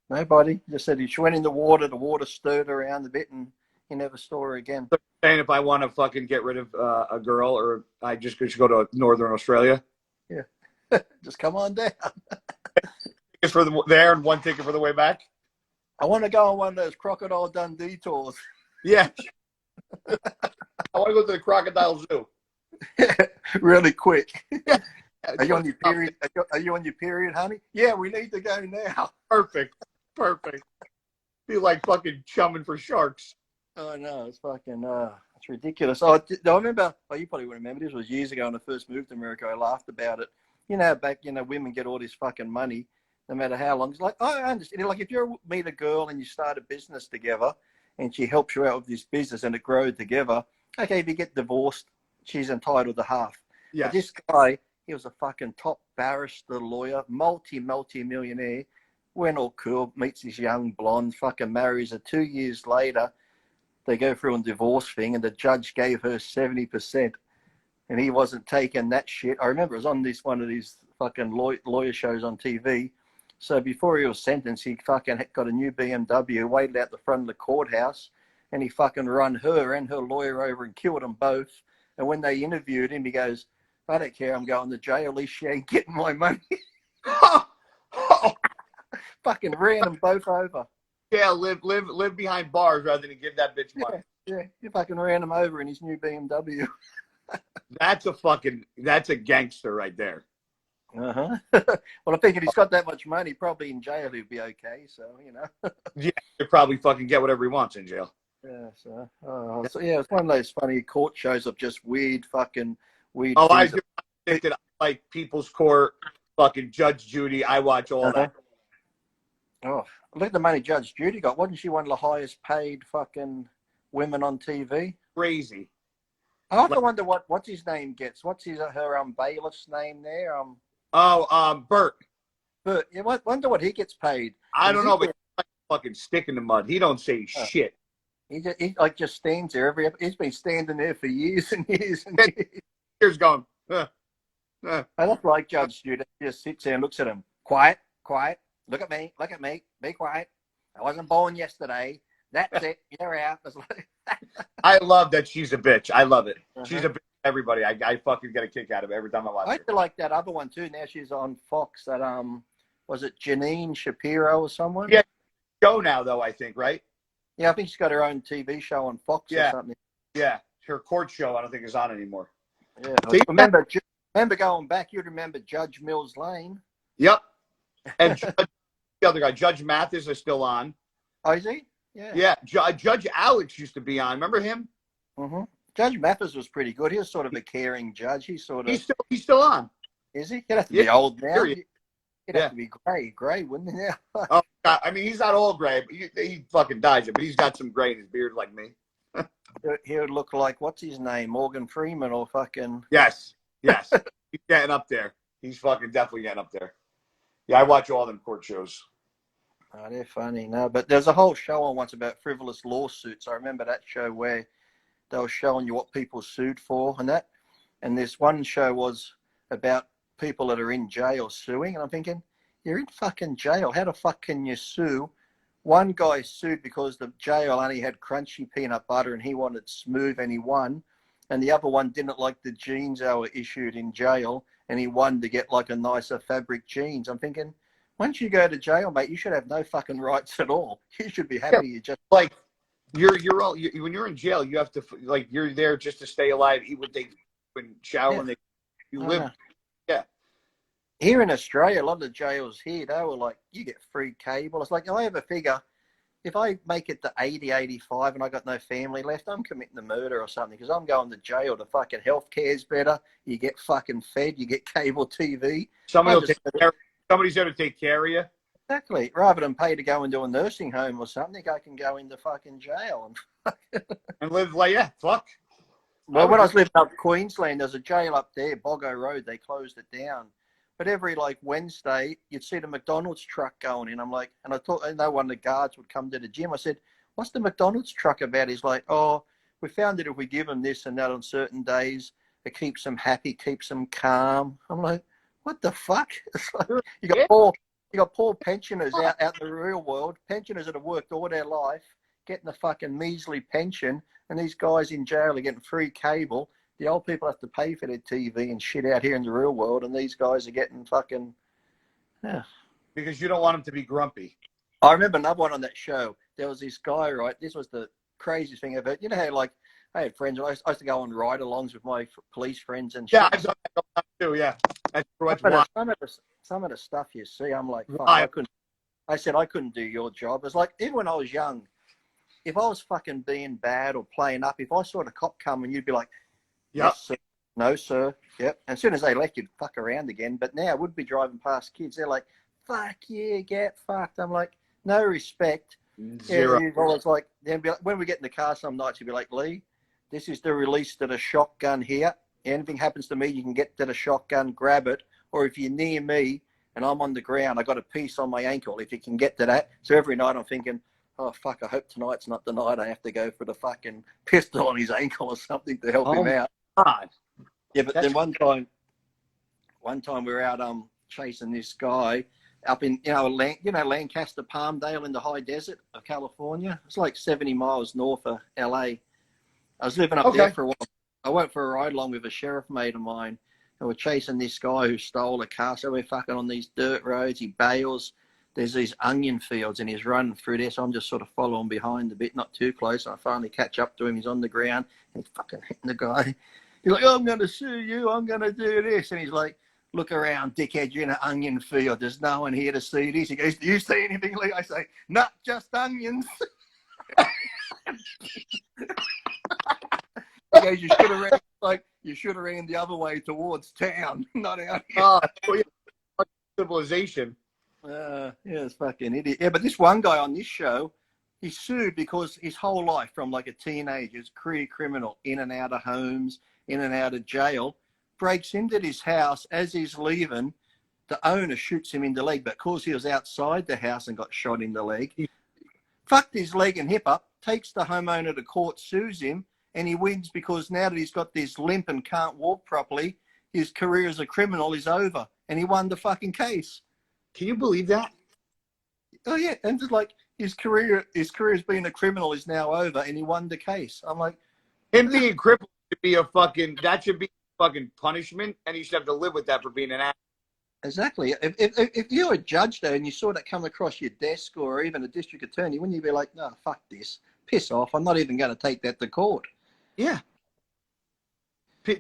Nobody. Just said she went in the water stirred around a bit, and he never saw her again. So saying if I want to fucking get rid of a girl, or I just should go to Northern Australia. Yeah. Just come on down. Tickets for there and one ticket for the way back. I want to go on one of those Crocodile Dundee tours. Yeah. I want to go to the crocodile zoo. Really quick. Yeah. Are you on your period? Are you on your period, honey? Yeah, we need to go now. Perfect. Be like fucking chumming for sharks. Oh no, it's fucking it's ridiculous. I remember. Oh, you probably wouldn't remember. This was years ago when I first moved to America. I laughed about it. You know, back women get all this fucking money, no matter how long. It's like, oh, I understand. Like if you meet a girl and you start a business together, and she helps you out with this business and it grows together. Okay, if you get divorced, she's entitled to half. Yeah. But this guy, he was a fucking top barrister, lawyer, multi-millionaire. Went all cool, meets this young blonde, fucking marries her. 2 years later, they go through a divorce thing, and the judge gave her 70%, and he wasn't taking that shit. I remember it was on one of these fucking lawyer shows on TV. So before he was sentenced, he fucking got a new BMW, waited out the front of the courthouse, and he fucking run her and her lawyer over and killed them both. And when they interviewed him, he goes, I don't care, I'm going to jail, at least she ain't getting my money. Fucking ran them both over. Yeah, live behind bars rather than give that bitch money. Yeah, he fucking ran him over in his new BMW. That's a gangster right there. Uh-huh. Well, I figured he's got that much money, probably in jail he'd be okay, so, you know. Yeah, he'll probably fucking get whatever he wants in jail. Yeah, so yeah, it's one of those funny court shows of just weird. Oh, I do. I think that I like People's Court, fucking Judge Judy. I watch all that. Oh, look at the money Judge Judy got. Wasn't she one of the highest paid fucking women on TV? Crazy. I often wonder what's his name gets. What's her bailiff's name there? Bert. But yeah, wonder what he gets paid. I don't know, but he's like a fucking stick in the mud. He don't say shit. He just stands there he's been standing there for years and years and years. Here's going. I look like Judge Judy. He just sits there and looks at him. Quiet. Look at me. Be quiet. I wasn't born yesterday. That's it. You're out. I love that she's a bitch. I love it. She's a bitch. Everybody. I fucking get a kick out of it every time I watch her. I feel like that other one too. Now she's on Fox. That was it Janine Shapiro or someone? Yeah. Show now though, I think, right? Yeah, I think she's got her own TV show on Fox or something. Yeah. Her court show I don't think is on anymore. Yeah. Remember going back, you'd remember Judge Mills Lane. Yep. And the other guy, Judge Mathis, is still on. Oh, is he? Yeah. Yeah. Judge Alex used to be on. Remember him? Mm-hmm. Judge Mathis was pretty good. He was sort of a caring judge. He's still on. Is he? He'd have to be old now. He'd have to be gray, wouldn't he? Now? Oh, I mean, he's not all gray, but he fucking dyes it. But he's got some gray in his beard like me. He would look like, what's his name, Morgan Freeman or fucking. Yes. He's getting up there. He's fucking definitely getting up there. Yeah, I watch all them court shows. Oh, they're funny. No, but there's a whole show on once about frivolous lawsuits. I remember that show where they were showing you what people sued for and that. And this one show was about people that are in jail suing. And I'm thinking, you're in fucking jail. How the fuck can you sue? One guy sued because the jail only had crunchy peanut butter and he wanted smooth and he won. And the other one didn't like the jeans they were issued in jail and he won to get like a nicer fabric jeans. I'm thinking, once you go to jail, mate, you should have no fucking rights at all. You should be happy you just like you're all when you're in jail, you have to like you're there just to stay alive, eat what they and shower when you live. Yeah. Here in Australia, a lot of the jails here, they were like, you get free cable. It's like, I have a figure, if I make it to 80, 85 and I got no family left, I'm committing a murder or something because I'm going to jail. The fucking healthcare's better. You get fucking fed. You get cable TV. Somebody's there to take care of you. Exactly. Rather than pay to go into a nursing home or something, I can go into fucking jail. And live like, fuck. Well, when I was living up Queensland, there's a jail up there, Boggo Road. They closed it down. But every like Wednesday, you'd see the McDonald's truck going in. I'm like, and I know one of the guards would come to the gym. I said, what's the McDonald's truck about? He's like, oh, we found that if we give them this and that on certain days, it keeps them happy, keeps them calm. I'm like, what the fuck? It's like, you got poor pensioners out in the real world, pensioners that have worked all their life, getting a fucking measly pension, and these guys in jail are getting free cable. The old people have to pay for their TV and shit out here in the real world, and these guys are getting fucking, yeah. Because you don't want them to be grumpy. I remember another one on that show. There was this guy, right? This was the craziest thing ever. You know how, like, I had friends. I used to go on ride-alongs with my police friends and shit. Yeah, I've done that too, yeah. Some of the stuff you see, I'm like, fuck, I said I couldn't do your job. It's like, even when I was young, if I was fucking being bad or playing up, if I saw the cop coming, you'd be like, yes, sir. No, sir. Yep. And as soon as they left, you'd fuck around again. But now, would be driving past kids. They're like, fuck yeah, get fucked. I'm like, no respect. Zero. Yeah, always like, when we get in the car some nights, you'd be like, Lee, this is the release to the shotgun here. Anything happens to me, you can get to the shotgun, grab it. Or if you're near me and I'm on the ground, I got a piece on my ankle, if you can get to that. So every night I'm thinking, oh, fuck, I hope tonight's not the night I have to go for the fucking pistol on his ankle or something to help him out. God. Yeah, but then one time we were out chasing this guy up in Lancaster, Palmdale in the high desert of California. It's like 70 miles north of LA. I was living up there for a while. I went for a ride along with a sheriff mate of mine, and we're chasing this guy who stole a car. So we're fucking on these dirt roads. He bails. There's these onion fields, and he's running through there. So I'm just sort of following behind a bit, not too close. And I finally catch up to him. He's on the ground, and he's fucking hitting the guy. He's like, oh, I'm going to sue you. I'm going to do this. And he's like, look around, dickhead, you're in an onion field. There's no one here to see this. He goes, do you see anything, Lee? I say, not just onions. He goes, you should have ran the other way towards town, not out here. Civilization. Yeah, it's fucking idiot. Yeah, but this one guy on this show, he sued because his whole life, from like a teenager, career criminal, in and out of homes, in and out of jail, breaks into his house as he's leaving. The owner shoots him in the leg, but because he was outside the house and got shot in the leg, he fucked his leg and hip up, takes the homeowner to court, sues him, and he wins because now that he's got this limp and can't walk properly, his career as a criminal is over, and he won the fucking case. Can you believe that? Oh yeah, and just like his career as being a criminal is now over, and he won the case. I'm like, him being crippled should be that should be a fucking punishment, and he should have to live with that for being an actor. Exactly. If you're a judge though, and you saw that come across your desk, or even a district attorney, wouldn't you be like, no, fuck this, piss off, I'm not even going to take that to court. Yeah.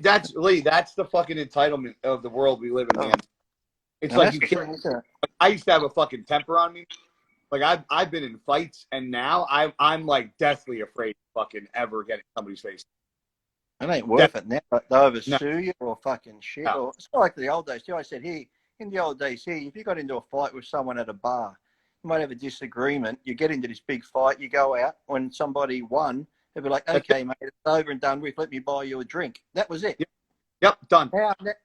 That's Lee. That's the fucking entitlement of the world we live in, man. It's like you can't. I used to have a fucking temper on me. Like I've been in fights, and now I'm like deathly afraid to fucking ever get in somebody's face. It ain't worth it now. They'll either sue you or fucking shit. Or, it's not like the old days too. I said, here, in the old days here, if you got into a fight with someone at a bar, You might have a disagreement. You get into this big fight. You go out. When somebody won, they'll be like, okay, mate, it's over and done with. Let me buy you a drink. That was it. Yep, done.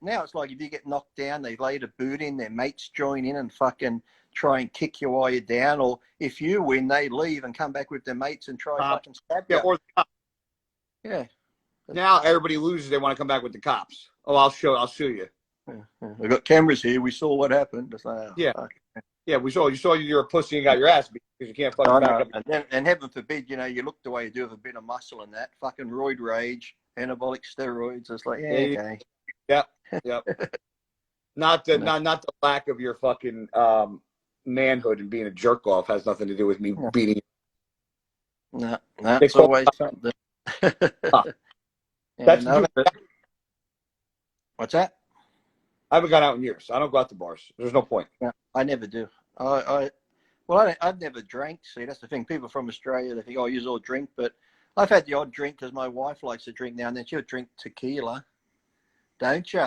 Now it's like if you get knocked down, they lay the boot in, their mates join in and fucking try and kick you while you're down. Or if you win, they leave and come back with their mates and try fucking stab you. Or the cops. Yeah. Now everybody loses. They want to come back with the cops. Oh, I'll show you. We got cameras here. We saw what happened. It's like, Yeah. Fuck. Yeah, we saw you're a pussy and got your ass beat because you can't fucking back up. And heaven forbid, you look the way you do with a bit of muscle and that. Fucking roid rage, anabolic steroids. It's like, okay. Yep. Not the lack of your fucking manhood and being a jerk off has nothing to do with me beating you. No, it's always something. What's that? I haven't gone out in years. I don't go out to bars. There's no point. Yeah, I never do. I've never drank. See, that's the thing. People from Australia, they think, you all drink. But I've had the odd drink because my wife likes to drink now and then. She'll drink tequila. Don't you?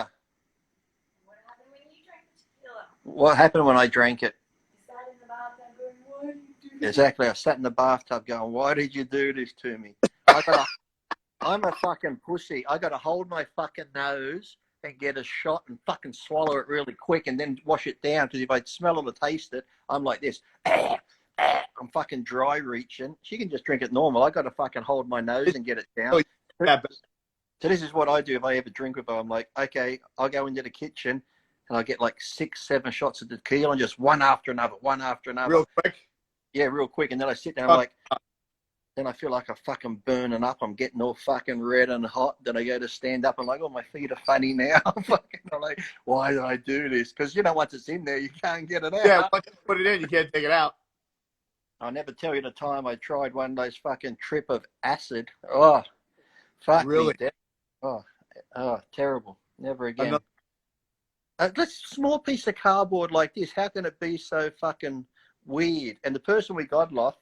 What happened when you drank tequila? What happened when I drank it? You sat in the bathtub going, why did you do this? Exactly. I sat in the bathtub going, why did you do this to me? I'm a fucking pussy. I got to hold my fucking nose and get a shot and fucking swallow it really quick and then wash it down. Because if I smell it or taste it, I'm like this. I'm fucking dry reaching. She can just drink it normal. I got to fucking hold my nose and get it down. So this is what I do if I ever drink with her. I'm like, okay, I'll go into the kitchen and I'll get like 6, 7 shots of tequila and just one after another. Real quick? Yeah, real quick. And then I sit there and I'm like, then I feel like I'm fucking burning up. I'm getting all fucking red and hot. Then I go to stand up and like, my feet are funny now. I'm like, why did I do this? Because, once it's in there, you can't get it out. Yeah, once you put it in, you can't take it out. I'll never tell you the time I tried one of those fucking trip of acid. Oh, fuck really? me. Oh, terrible. Never again. This small piece of cardboard like this, how can it be so fucking weird? And the person we got off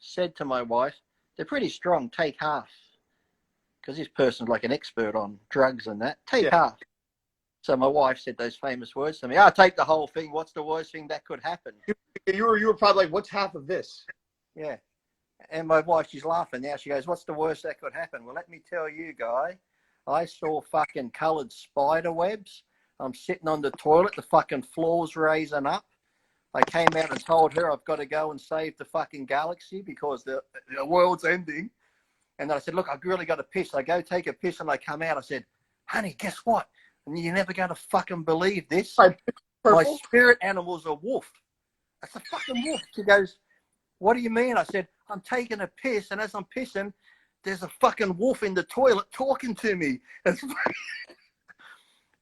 said to my wife, they're pretty strong, take half. Because this person's like an expert on drugs and that. Take half. So my wife said those famous words to me, take the whole thing. What's the worst thing that could happen? You were probably like, what's half of this? Yeah. And my wife, she's laughing now. She goes, what's the worst that could happen? Well, let me tell you, guy, I saw fucking coloured spider webs. I'm sitting on the toilet. The fucking floor's raising up. I came out and told her I've got to go and save the fucking galaxy because the world's ending. And then I said, look, I've really got to piss. I go take a piss and I come out. I said, honey, guess what? And you're never going to fucking believe this. My spirit animal's a wolf. That's a fucking wolf. She goes, what do you mean? I said, I'm taking a piss. And as I'm pissing, there's a fucking wolf in the toilet talking to me.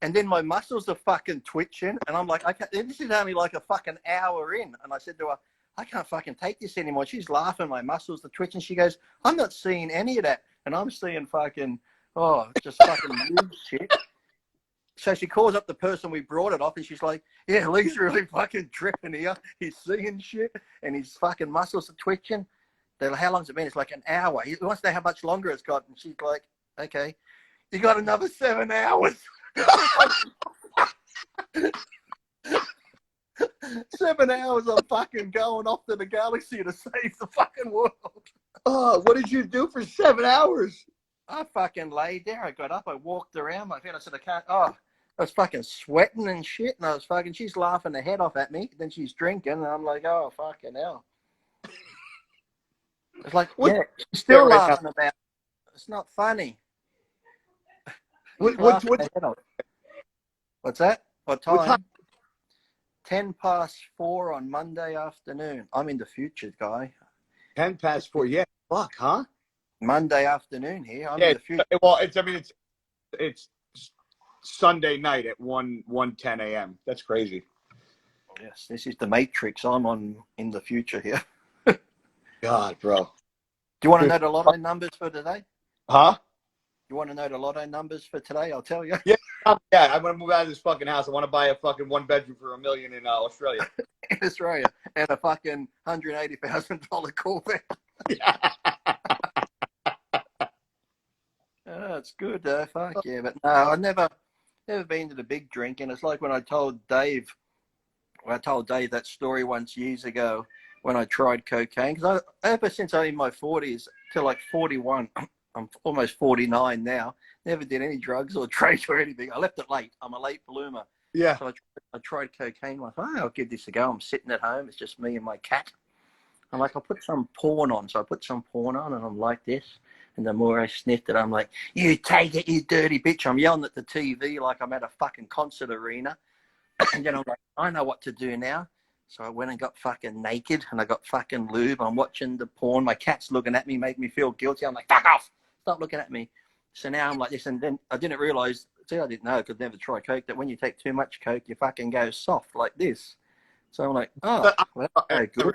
And then my muscles are fucking twitching. And I'm like, this is only like a fucking hour in. And I said to her, I can't fucking take this anymore. She's laughing. My muscles are twitching. She goes, I'm not seeing any of that. And I'm seeing fucking, just fucking weird shit. So she calls up the person we brought it off. And she's like, yeah, Lee's really fucking tripping here. He's seeing shit. And his fucking muscles are twitching. They're like, how long's it been? It's like an hour. He wants to know how much longer it's got. And she's like, okay, you got another 7 hours. 7 hours I'm fucking going off to the galaxy to save the fucking world. Oh, what did you do for 7 hours? I fucking laid there. I got up. I walked around. My friend, I said, I can't. I was fucking sweating and shit. And she's laughing her head off at me. Then she's drinking. And I'm like, oh, fucking hell. It's like, she's still laughing about it. It's not funny. What's that? What time? 4:10 on Monday afternoon. I'm in the future, guy. 4:10. Yeah. Fuck, huh? Monday afternoon here. I'm in the future. Well, it's Sunday night at 1:10 a.m. That's crazy. Yes, this is the Matrix. I'm in the future here. God, bro. Do you want to know the lotto numbers for today? Huh? You want to know the lotto numbers for today? I'll tell you. Yeah, I'm going to move out of this fucking house. I want to buy a fucking 1-bedroom for $1 million in Australia. In Australia. And a fucking $180,000 Corvette. Yeah. It's good, though. Fuck yeah. But no, I've never been to the big drinking. It's like when I told Dave I told Dave that story once years ago when I tried cocaine. Because ever since I'm in my 40s till like 41, I'm almost 49 now. Never did any drugs or drugs or anything. I left it late. I'm a late bloomer. Yeah. So I tried cocaine. I thought, oh, I'll give this a go. I'm sitting at home. It's just me and my cat. I'm like, I'll put some porn on. So I put some porn on and I'm like this. And the more I sniffed it, I'm like, you take it, you dirty bitch. I'm yelling at the TV like I'm at a fucking concert arena. And then I'm like, I know what to do now. So I went and got fucking naked and I got fucking lube. I'm watching the porn. My cat's looking at me, making me feel guilty. I'm like, fuck off. Stop looking at me. So now I'm like this. And then I didn't realize, I didn't know, because I never tried coke, that when you take too much coke, you fucking go soft like this. So I'm like, oh, well, that's no good.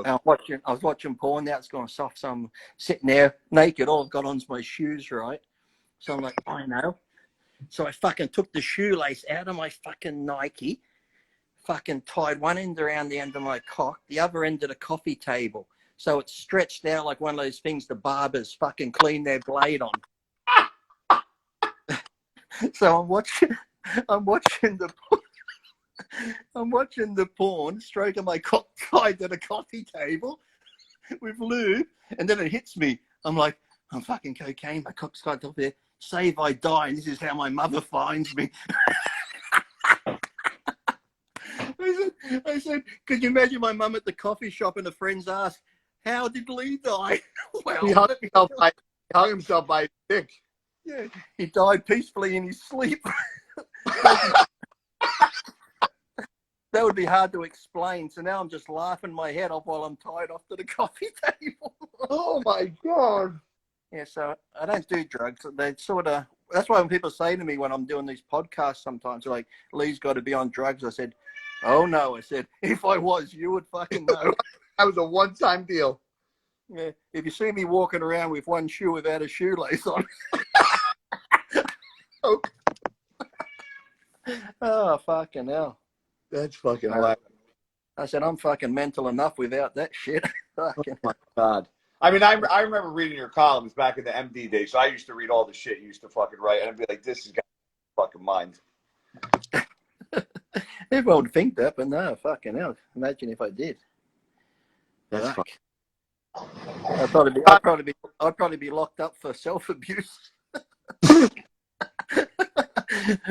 I was watching porn. Now it's gone soft. So I'm sitting there naked. All I've got on's my shoes, right? So I'm like, I know. So I fucking took the shoelace out of my fucking Nike, fucking tied one end around the end of my cock, the other end of the coffee table. So it's stretched out like one of those things the barbers fucking clean their blade on. So I'm watching the porn, stroking my cock tied to the coffee table with lube, and then it hits me. I'm like, I'm fucking cocaine, my cock's tied up there. Save I die, and this is how my mother finds me. I said, could you imagine my mum at the coffee shop and a friend's asked, how did Lee die? Well, He hung himself by his dick. Yeah, he died peacefully in his sleep. That would be hard to explain. So now I'm just laughing my head off while I'm tied off to the coffee table. Oh my God. Yeah, so I don't do drugs. They sort of, that's why when people say to me when I'm doing these podcasts sometimes, they're like, Lee's got to be on drugs. I said, oh no. I said, if I was, you would fucking know. That was a one-time deal. Yeah, if you see me walking around with one shoe without a shoelace on. Oh, fucking hell. That's fucking hilarious. I said, I'm fucking mental enough without that shit. Fucking Oh my God. I mean, I remember reading your columns back in the MD days, so I used to read all the shit you used to fucking write, and I'd be like, this has got fucking mind. Everyone would think that, but no, fucking hell. Imagine if I did. That's fuck. Fuck. I'd probably be locked up for self-abuse.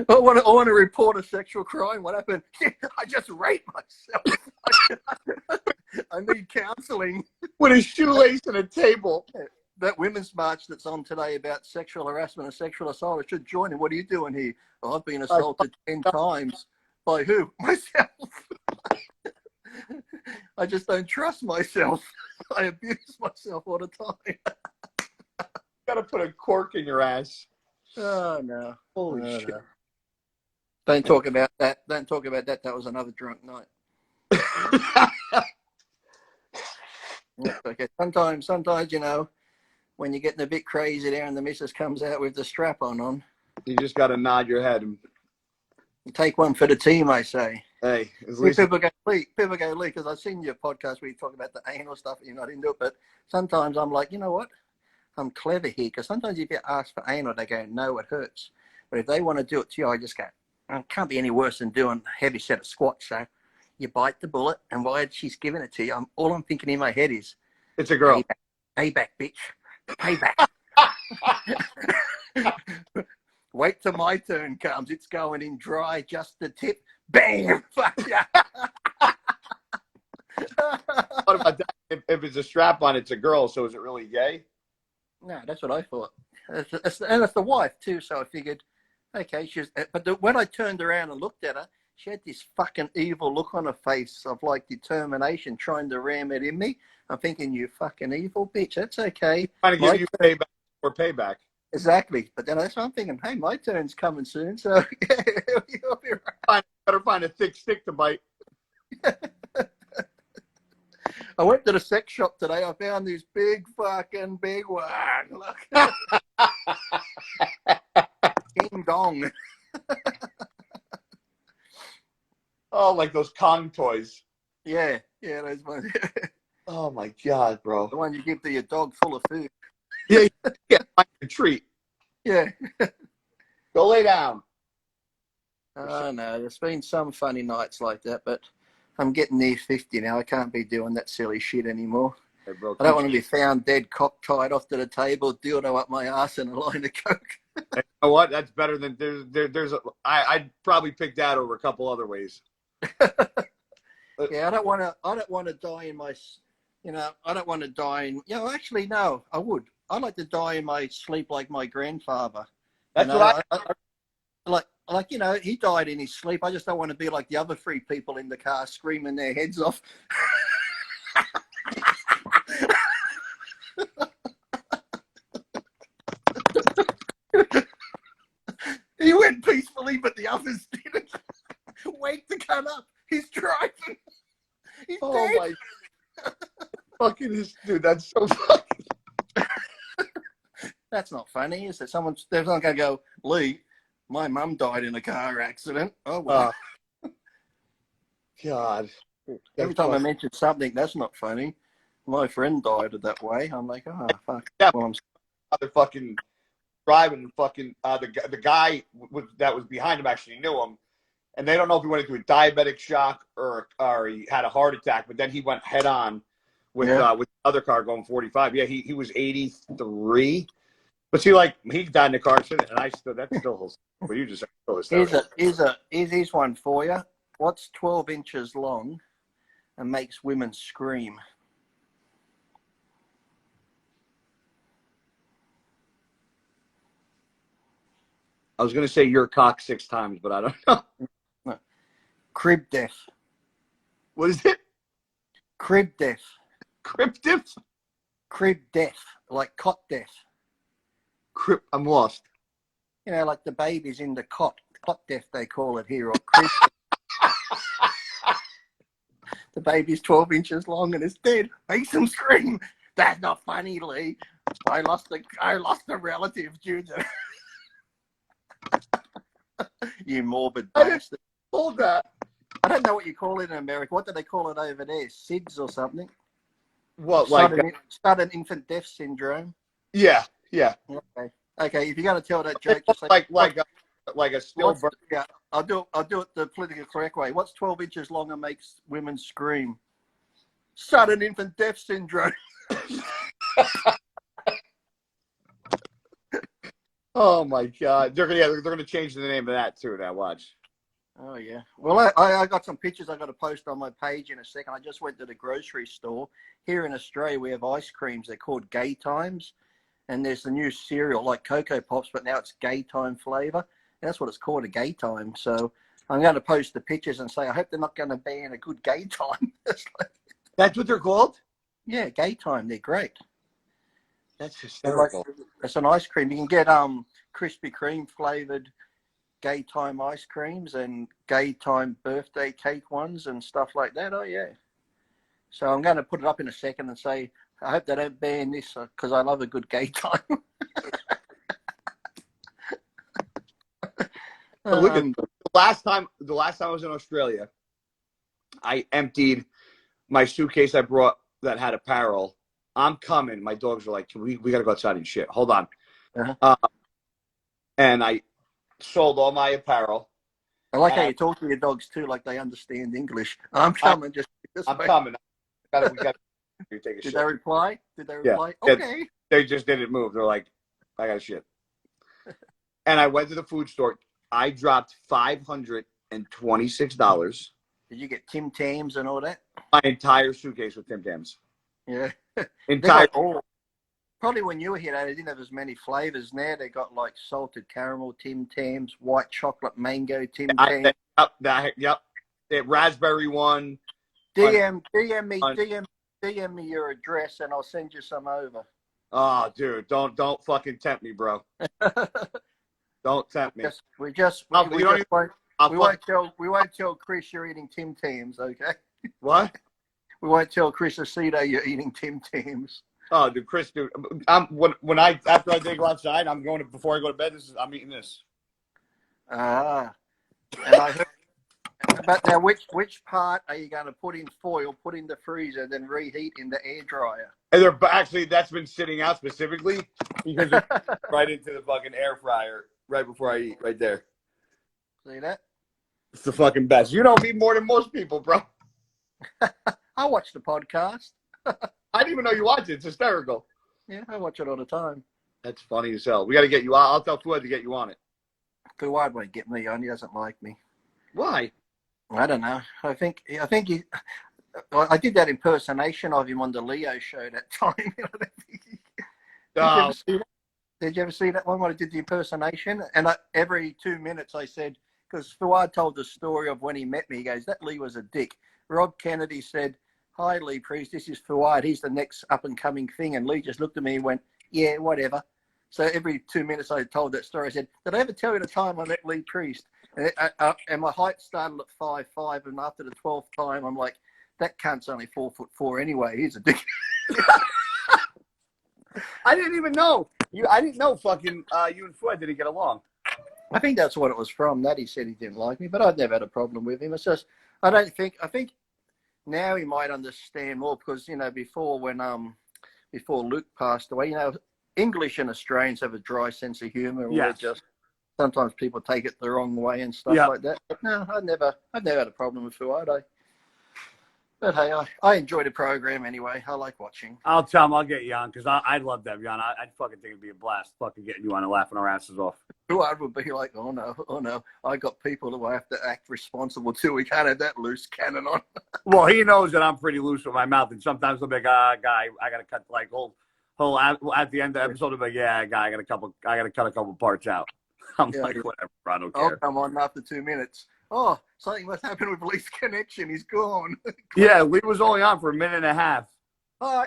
I want to report a sexual crime. What happened? I just raped myself. I need counselling. With a shoelace and a table. That women's march that's on today about sexual harassment and sexual assault, I should join in. What are you doing here? Oh, I've been assaulted 10 times. By who? Myself. I just don't trust myself. I abuse myself all the time. Got to put a cork in your ass. Oh, no. Holy shit. No. Don't talk about that. Don't talk about that. That was another drunk night. Okay. Sometimes, you know, when you're getting a bit crazy there and the missus comes out with the strap on. You just got to nod your head. And take one for the team, I say. Hey, at least people go, Lee, because I've seen your podcast where you talk about the anal stuff and you're not into it, but sometimes I'm like, you know what? I'm clever here, because sometimes if you ask for anal, they go, no, it hurts. But if they want to do it to you, I just go, oh, it can't be any worse than doing a heavy set of squats. So you bite the bullet, and while she's giving it to you, all I'm thinking in my head is, it's a girl. Payback, bitch. Payback. Wait till my turn comes. It's going in dry, just the tip. Bam! Fuck yeah. What about that? If it's a strap on, it's a girl, so is it really gay? No, that's what I thought. And it's the wife, too, so I figured, okay, when I turned around and looked at her, she had this fucking evil look on her face of, like, determination, trying to ram it in me. I'm thinking, you fucking evil bitch, that's okay. Trying to give you payback or payback. Exactly. But then that's what I'm thinking, hey, my turn's coming soon, so yeah, you'll be right. Better find a thick stick to bite. I went to the sex shop today. I found this big one. Look. Ding dong. Oh, like those Kong toys. Yeah, those ones. Oh my God, bro. The one you give to your dog full of food. Yeah, find a treat. Yeah. Go lay down. Oh, no, there's been some funny nights like that, but I'm getting near 50 now. I can't be doing that silly shit anymore. Hey, bro, I don't want to be found dead, cock tied off to the table, dildo up my ass, and a line of coke. you know what? That's better than I'd probably pick that over a couple other ways. Yeah, I don't want to die in my, I don't want to die in, actually, no, I would. I'd like to die in my sleep like my grandfather. That's what He died in his sleep. I just don't want to be like the other three people in the car screaming their heads off. He went peacefully, but the others didn't. Wake the cunt up. He's driving. He's dead. my fucking dude, that's so fucking. That's not funny, is it? There's not going to go, Lee, my mum died in a car accident. Oh, well. God. Every time I mention something, that's not funny. My friend died that way. I'm like, oh, fuck. Yeah. Well, They're fucking driving. Fucking the guy that was behind him actually knew him, and they don't know if he went into a diabetic shock or he had a heart attack. But then he went head on with the other car going 45. Yeah, he was 83. But see, like he died in a car accident, and that's still. Well, you just here's one for you. What's 12 inches long and makes women scream? I was going to say your cock 6 times, but I don't know. No. Crib death. What is it? Crib death. Crib death? Crib death, like cot death. I'm lost. Like the babies in the cot death, they call it here, or crib. The baby's 12 inches long and it's dead. Makes them scream. That's not funny, Lee. I lost a relative due to you morbid bastard. Hold that. I don't know what you call it in America. What do they call it over there? SIDS or something? What, sudden infant death syndrome? Yeah. Okay. If you're going to tell that joke, just say like a stillbirth. Yeah, I'll do it the politically correct way. What's 12 inches long and makes women scream? Sudden infant death syndrome. Oh my God! They're gonna change the name of that too. Now watch. Oh yeah. Well, I got some pictures I got to post on my page in a second. I just went to the grocery store here in Australia. We have ice creams. They're called Gay Times, and there's the new cereal like Cocoa Pops, but now it's Gay Time flavor. And that's what it's called, a Gay Time. So I'm going to post the pictures and say I hope they're not going to ban a good Gay Time. That's what they're called? Yeah, Gay Time. They're great. That's hysterical. It's an ice cream. You can get Krispy Kreme flavored Gay Time ice creams and Gay Time birthday cake ones and stuff like that. Oh yeah. So I'm going to put it up in a second and say I hope they don't ban this because I love a good Gay Time. Look at the last time I was in Australia, I emptied my suitcase I brought that had apparel. I'm coming. My dogs were like, we got to go outside and shit. Hold on. Uh-huh. And I sold all my apparel. I like how you talk to your dogs too, like they understand English. I'm coming. I'm coming. We got to take a shit. Did they reply? Yeah. Okay. They just didn't move. They're like, I got shit. And I went to the food store. I dropped $526. Did you get Tim Tams and all that? My entire suitcase with Tim Tams. Yeah. Entire. Probably when you were here, they didn't have as many flavors. Now they got like salted caramel Tim Tams, white chocolate mango Tim Tams. Yep. The raspberry one. DM me your address and I'll send you some over. Oh, dude, don't fucking tempt me, bro. Don't tempt me. We won't tell Chris you're eating Tim Tams, okay? What? We won't tell Chris Aceto you're eating Tim Tams. Oh, dude, Chris, dude. After I go outside, before I go to bed. I'm eating this. Ah, and I heard. But now, which part are you going to put in foil, put in the freezer, then reheat in the air dryer? And actually, that's been sitting out specifically because it's right into the fucking air fryer right before I eat, right there. See that? It's the fucking best. You know me more than most people, bro. I watch the podcast. I didn't even know you watched it. It's hysterical. Yeah, I watch it all the time. That's funny as hell. We got to get you. I'll tell Fouad to get you on it. Fouad won't get me on. He doesn't like me. Why? I don't know. I think he. I did that impersonation of him on the Leo show that time. Did you ever see that one when I did the impersonation? And every 2 minutes I said, because Fouad told the story of when he met me. He goes, that Lee was a dick. Rob Kennedy said, hi, Lee Priest, this is Fouad. He's the next up-and-coming thing. And Lee just looked at me and went, yeah, whatever. So every 2 minutes I told that story, I said, did I ever tell you the time I met Lee Priest? And my height started at 5'5", and after the 12th time, I'm like, that cunt's only 4'4" anyway. He's a dick. I didn't even know. I didn't know fucking you and Fouad didn't get along. I think that's what it was from, that he said he didn't like me, but I'd never had a problem with him. It's just, I think now he might understand more because, you know, before Luke passed away, you know, English and Australians have a dry sense of humor. Yes. Just sometimes people take it the wrong way and stuff like that. But no, I've never had a problem with Fouad. But hey, I enjoy the program anyway. I like watching. I'll tell him I'll get you on because I'd love to have you on. I'd fucking think it'd be a blast fucking getting you on and laughing our asses off. Fouad would be like, oh no, I got people who I have to act responsible to. We can't have that loose cannon on. Well, he knows that I'm pretty loose with my mouth, and sometimes he'll be like, guy, I gotta cut like whole at the end of the episode, he'll be like, yeah, guy, I gotta cut a couple parts out. I'm like, whatever, I don't care. Oh, come on, after 2 minutes. Oh, something must happen with Lee's connection. He's gone. Yeah, Lee was only on for a minute and a half. Oh,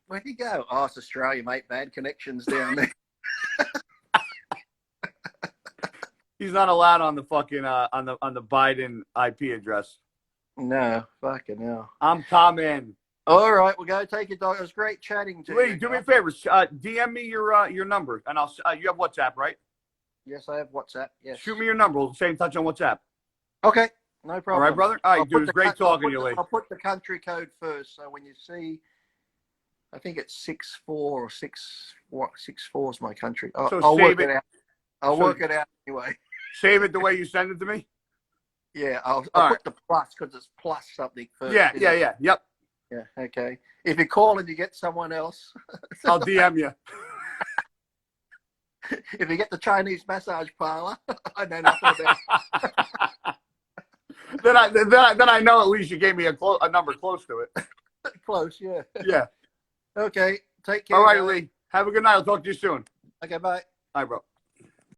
where'd he go? Oh, it's Australia, mate. Bad connections down there. He's not allowed on the fucking on the Biden IP address. No, fucking hell. I'm coming. All right, we'll go take it, dog. It was great chatting to you. Lee, do me a favor. DM me your number, and I'll. You have WhatsApp, right? Yes, I have WhatsApp. Yes. Shoot me your number. We'll stay in touch on WhatsApp. Okay, no problem. All right, brother. All right, dude. It's great talking to you, Lee. I'll put the country code first, so when you see, I think it's 64 or 64 is my country. I'll work it out. I'll work it out anyway. Save it the way you send it to me. Yeah, I'll put the plus because it's plus something first. Yeah. Yep. Yeah. Okay. If you call and you get someone else, I'll DM you. If you get the Chinese massage parlor, I know nothing about. then I know at least you gave me a number close to it. Close, yeah. Yeah. Okay. Take care. All right, Lee. Have a good night. I'll talk to you soon. Okay, bye. Bye, bro.